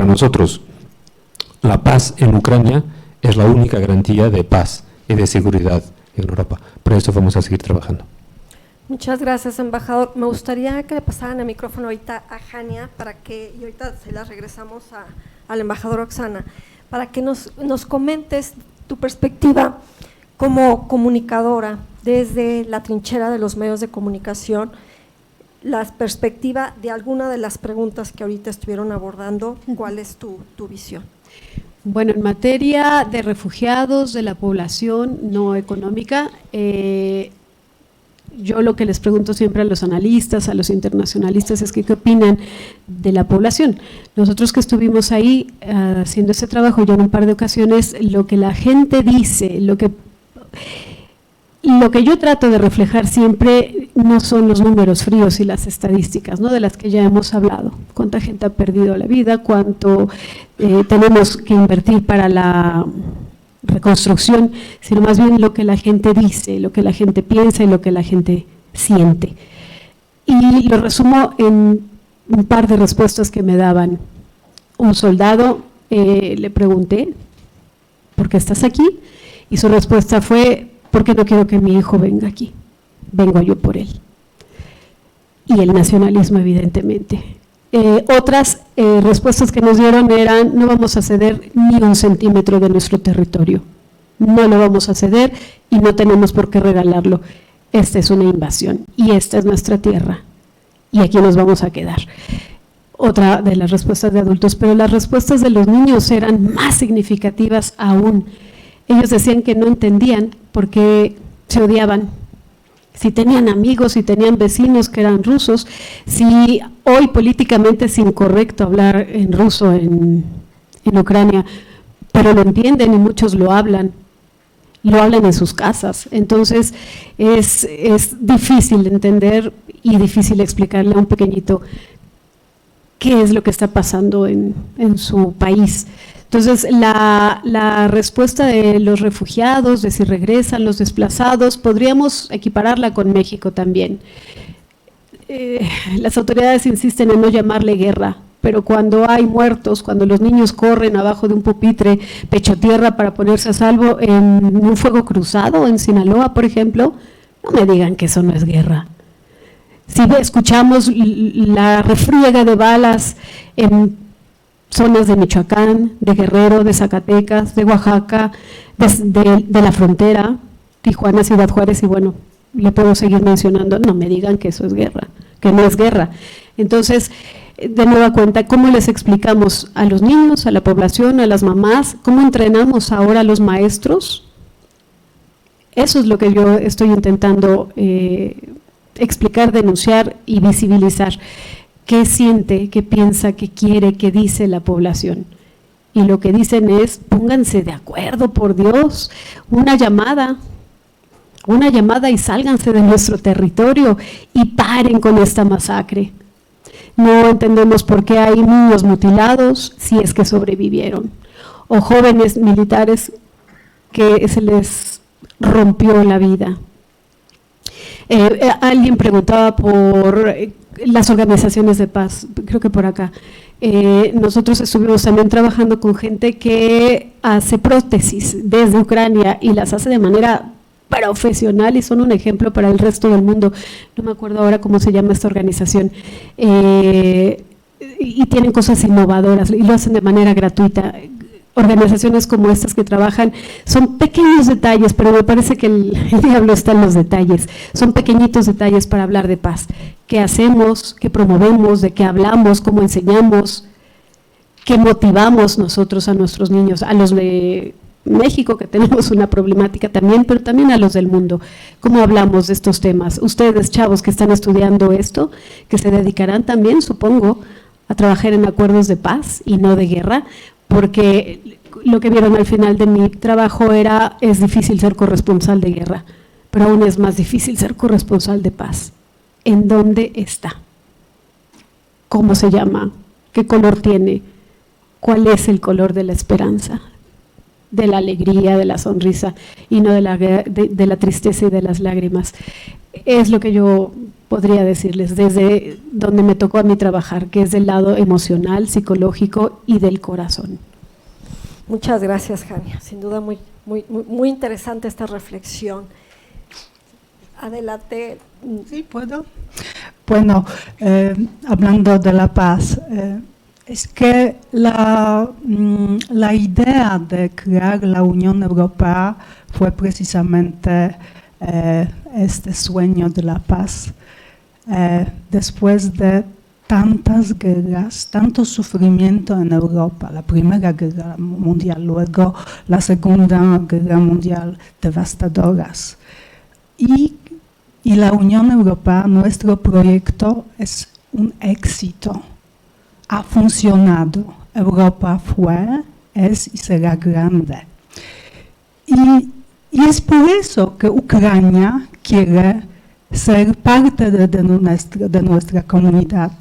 Speaker 4: nosotros. La paz en Ucrania es la única garantía de paz y de seguridad en Europa. Por eso vamos a seguir trabajando.
Speaker 2: Muchas gracias, embajador. Me gustaría que le pasaran el micrófono ahorita a Hania y ahorita se la regresamos al embajador Oksana, para que nos comentes tu perspectiva como comunicadora desde la trinchera de los medios de comunicación, la perspectiva de alguna de las preguntas que ahorita estuvieron abordando. ¿Cuál es tu visión?
Speaker 3: Bueno, en materia de refugiados, de la población no económica, yo lo que les pregunto siempre a los analistas, a los internacionalistas, es que qué opinan de la población. Nosotros que estuvimos ahí haciendo ese trabajo ya en un par de ocasiones, lo que la gente dice, lo que yo trato de reflejar siempre no son los números fríos y las estadísticas, ¿no?, de las que ya hemos hablado. Cuánta gente ha perdido la vida, cuánto tenemos que invertir para la reconstrucción, sino más bien lo que la gente dice, lo que la gente piensa y lo que la gente siente. Y lo resumo en un par de respuestas que me daban. Un soldado, le pregunté, ¿por qué estás aquí? Y su respuesta fue, porque no quiero que mi hijo venga aquí, vengo yo por él. Y el nacionalismo, evidentemente. Otras respuestas que nos dieron eran, no vamos a ceder ni un centímetro de nuestro territorio, no lo vamos a ceder y no tenemos por qué regalarlo. Esta es una invasión y esta es nuestra tierra y aquí nos vamos a quedar. Otra de las respuestas de adultos, pero las respuestas de los niños eran más significativas aún. Ellos decían que no entendían por qué se odiaban, si tenían amigos, si tenían vecinos que eran rusos, si hoy políticamente es incorrecto hablar en ruso en Ucrania, pero lo entienden y muchos lo hablan en sus casas. Entonces es difícil entender y difícil explicarle a un pequeñito qué es lo que está pasando en su país. Entonces, la respuesta de los refugiados, de si regresan los desplazados, podríamos equipararla con México también. Las autoridades insisten en no llamarle guerra, pero cuando hay muertos, cuando los niños corren abajo de un pupitre, pecho tierra para ponerse a salvo en un fuego cruzado en Sinaloa, por ejemplo, no me digan que eso no es guerra. Si escuchamos la refriega de balas en zonas de Michoacán, de Guerrero, de Zacatecas, de Oaxaca, de la frontera, Tijuana, Ciudad Juárez, y bueno, le puedo seguir mencionando, no me digan que eso es guerra, que no es guerra. Entonces,
Speaker 1: de nueva cuenta, ¿cómo les explicamos a los niños, a la población, a las mamás? ¿Cómo entrenamos ahora a los maestros? Eso es lo que yo estoy intentando explicar, denunciar y visibilizar. ¿Qué siente, qué piensa, qué quiere, qué dice la población? Y lo que dicen es, pónganse de acuerdo, por Dios, una llamada y sálganse de nuestro territorio y paren con esta masacre. No entendemos por qué hay niños mutilados si es que sobrevivieron, o jóvenes militares que se les rompió la vida. Alguien preguntaba por las organizaciones de paz, creo que por acá. Nosotros estuvimos también trabajando con gente que hace prótesis desde Ucrania y las hace de manera profesional y son un ejemplo para el resto del mundo. No me acuerdo ahora cómo se llama esta organización. Y tienen cosas innovadoras y lo hacen de manera gratuita. Organizaciones como estas que trabajan, son pequeños detalles, pero me parece que el diablo está en los detalles. Son pequeñitos detalles para hablar de paz. ¿Qué hacemos? ¿Qué promovemos? ¿De qué hablamos? ¿Cómo enseñamos? ¿Qué motivamos nosotros a nuestros niños? A los de México, que tenemos una problemática también, pero también a los del mundo. ¿Cómo hablamos de estos temas? Ustedes, chavos, que están estudiando esto, que se dedicarán también, supongo, a trabajar en acuerdos de paz y no de guerra, porque lo que vieron al final de mi trabajo es difícil ser corresponsal de guerra, pero aún es más difícil ser corresponsal de paz. ¿En dónde está? ¿Cómo se llama? ¿Qué color tiene? ¿Cuál es el color de la esperanza? De la alegría, de la sonrisa, y no de la tristeza y de las lágrimas. Es lo que yo podría decirles desde donde me tocó a mí trabajar, que es del lado emocional, psicológico y del corazón.
Speaker 2: Muchas gracias, Jania. Sin duda muy interesante esta reflexión. Adelante.
Speaker 9: Sí, ¿puedo? Bueno, hablando de la paz, es que la idea de crear la Unión Europea fue precisamente este sueño de la paz. Después de tantas guerras, tanto sufrimiento en Europa, la Primera Guerra Mundial, luego la Segunda Guerra Mundial, devastadoras. Y la Unión Europea, nuestro proyecto, es un éxito. Ha funcionado. Europa fue, es y será grande. Y es por eso que Ucrania quiere ser parte de nuestra comunidad.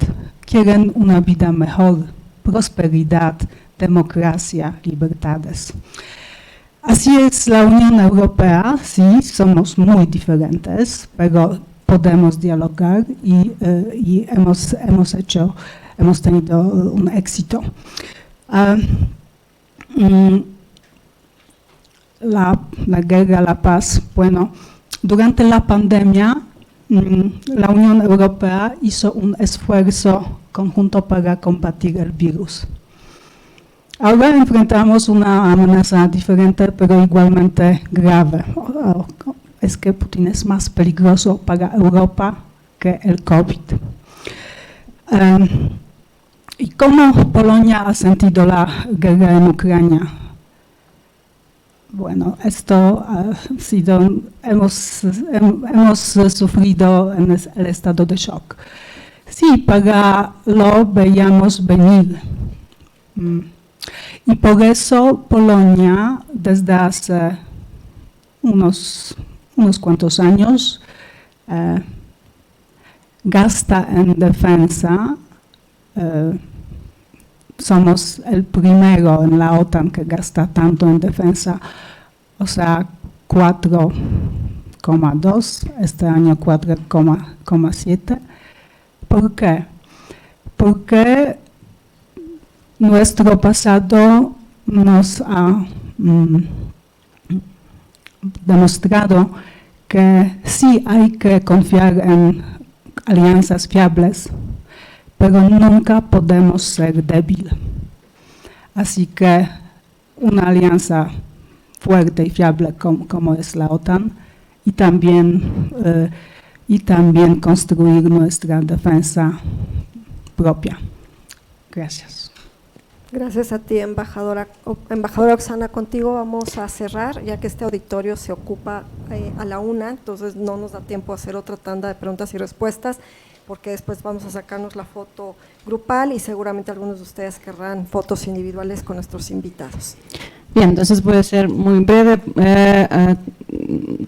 Speaker 9: Quieren una vida mejor, prosperidad, democracia, libertades. Así es la Unión Europea, sí, somos muy diferentes, pero podemos dialogar y hemos tenido un éxito. La guerra, la paz, bueno, durante la pandemia, la Unión Europea hizo un esfuerzo conjunto para combatir el virus. Ahora enfrentamos una amenaza diferente, pero igualmente grave. Es que Putin es más peligroso para Europa que el COVID. ¿Y cómo Polonia ha sentido la guerra en Ucrania? Bueno, esto ha sido, hemos sufrido en el estado de shock. Sí, pero lo veíamos venir. Y por eso Polonia, desde hace unos cuantos años, gasta en defensa. Somos el primero en la OTAN que gasta tanto en defensa, o sea, 4,2, este año 4,7. ¿Por qué? Porque nuestro pasado nos ha demostrado que sí hay que confiar en alianzas fiables, pero nunca podemos ser débiles. Así que una alianza fuerte y fiable como es la OTAN y también construir nuestra defensa propia. Gracias.
Speaker 2: Gracias a ti, embajadora Oksana. Contigo vamos a cerrar, ya que este auditorio se ocupa a la 1:00, entonces no nos da tiempo a hacer otra tanda de preguntas y respuestas, porque después vamos a sacarnos la foto grupal y seguramente algunos de ustedes querrán fotos individuales con nuestros invitados.
Speaker 7: Bien, entonces voy a ser muy breve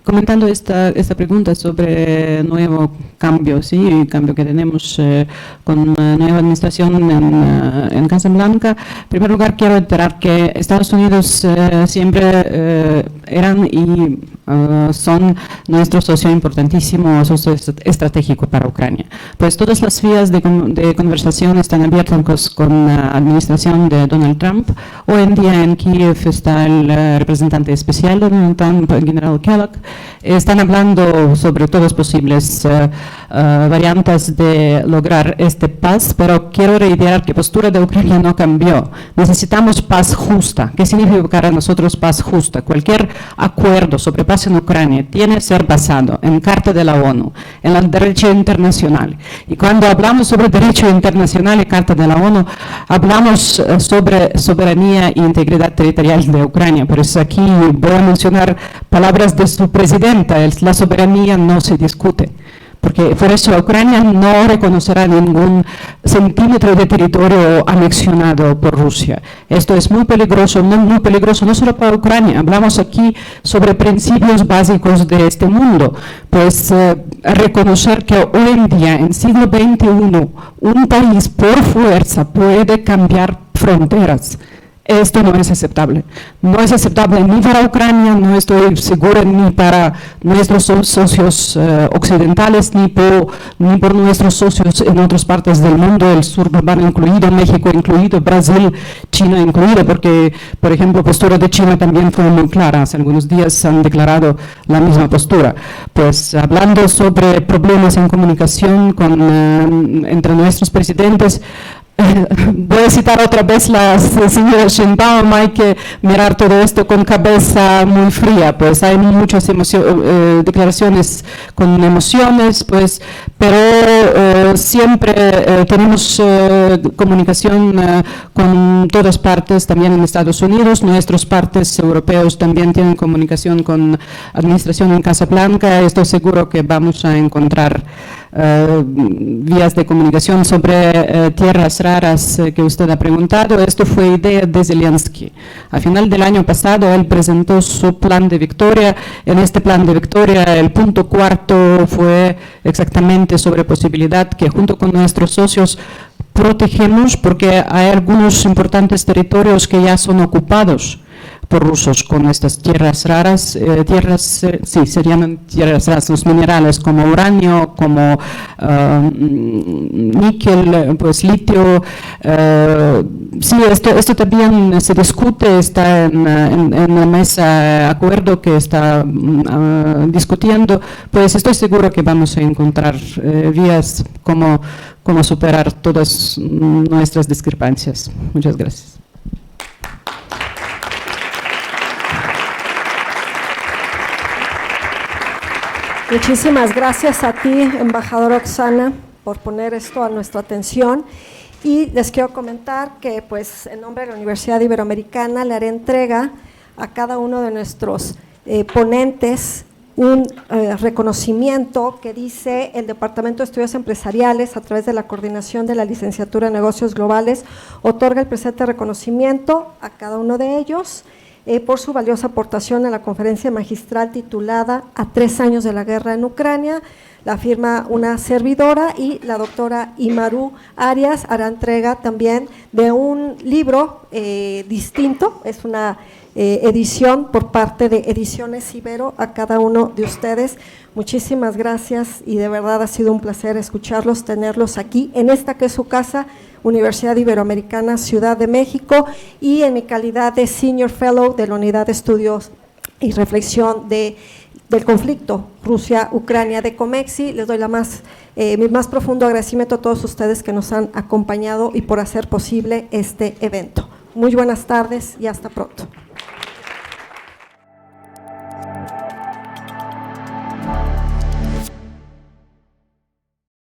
Speaker 7: comentando esta pregunta sobre nuevo cambio, ¿sí? El cambio que tenemos con nueva administración en Casa Blanca. En primer lugar, quiero reiterar que Estados Unidos siempre eran y son nuestro socio importantísimo, socio estratégico para Ucrania. Pues todas las vías de conversación están abiertas con la administración de Donald Trump. Hoy en día en Kiev está el representante especial de Donald Trump, el general Kellogg. Están hablando sobre todas posibles variantes de lograr este paz, pero quiero reiterar que la postura de Ucrania no cambió. Necesitamos paz justa. ¿Qué significa para nosotros paz justa? Cualquier acuerdo sobre paz en Ucrania tiene que ser basado en Carta de la ONU, en el derecho internacional. Y cuando hablamos sobre derecho internacional y Carta de la ONU, hablamos sobre soberanía e integridad territorial de Ucrania. Pero aquí voy a mencionar palabras de su presidenta: la soberanía no se discute. Porque por eso Ucrania no reconocerá ningún centímetro de territorio anexionado por Rusia. Esto es muy peligroso no solo para Ucrania. Hablamos aquí sobre principios básicos de este mundo. Pues reconocer que hoy en día, en siglo XXI, un país por fuerza puede cambiar fronteras. Esto no es aceptable. No es aceptable ni para Ucrania, no estoy segura ni para nuestros socios occidentales, ni por nuestros socios en otras partes del mundo, el sur global incluido, México incluido, Brasil, China incluido, porque, por ejemplo, la postura de China también fue muy clara. Hace algunos días han declarado la misma postura. Pues hablando sobre problemas en comunicación entre nuestros presidentes, voy a citar otra vez la señora Sheinbaum: hay que mirar todo esto con cabeza muy fría. Pues hay muchas declaraciones con emociones, pues, pero siempre tenemos comunicación con todas partes, también en Estados Unidos. Nuestros partes europeos también tienen comunicación con la administración en Casa Blanca. Estoy seguro que vamos a encontrar vías de comunicación sobre tierras raras que usted ha preguntado. Esto fue idea de Zelensky. A final del año pasado él presentó su plan de victoria. En este plan de victoria el punto 4 fue exactamente sobre posibilidad que junto con nuestros socios protegemos, porque hay algunos importantes territorios que ya son ocupados por rusos con estas tierras raras, serían tierras raras, los minerales como uranio, como níquel, pues litio. Sí, esto también se discute, está en la mesa acuerdo que está discutiendo. Pues estoy seguro que vamos a encontrar vías como superar todas nuestras discrepancias. Muchas gracias.
Speaker 2: Muchísimas gracias a ti, embajadora Oksana, por poner esto a nuestra atención. Y les quiero comentar que, pues, en nombre de la Universidad Iberoamericana, le haré entrega a cada uno de nuestros ponentes un reconocimiento que dice: el Departamento de Estudios Empresariales, a través de la coordinación de la Licenciatura en Negocios Globales, otorga el presente reconocimiento a cada uno de ellos por su valiosa aportación a la conferencia magistral titulada "A 3 años de la guerra en Ucrania". La firma una servidora, y la doctora Imaru Arias hará entrega también de un libro distinto. Es una edición por parte de Ediciones Ibero a cada uno de ustedes. Muchísimas gracias, y de verdad ha sido un placer escucharlos, tenerlos aquí en esta que es su casa, Universidad Iberoamericana, Ciudad de México, y en mi calidad de Senior Fellow de la Unidad de Estudios y Reflexión del conflicto Rusia-Ucrania de COMEXI. Les doy mi más profundo agradecimiento a todos ustedes que nos han acompañado y por hacer posible este evento. Muy buenas tardes y hasta pronto.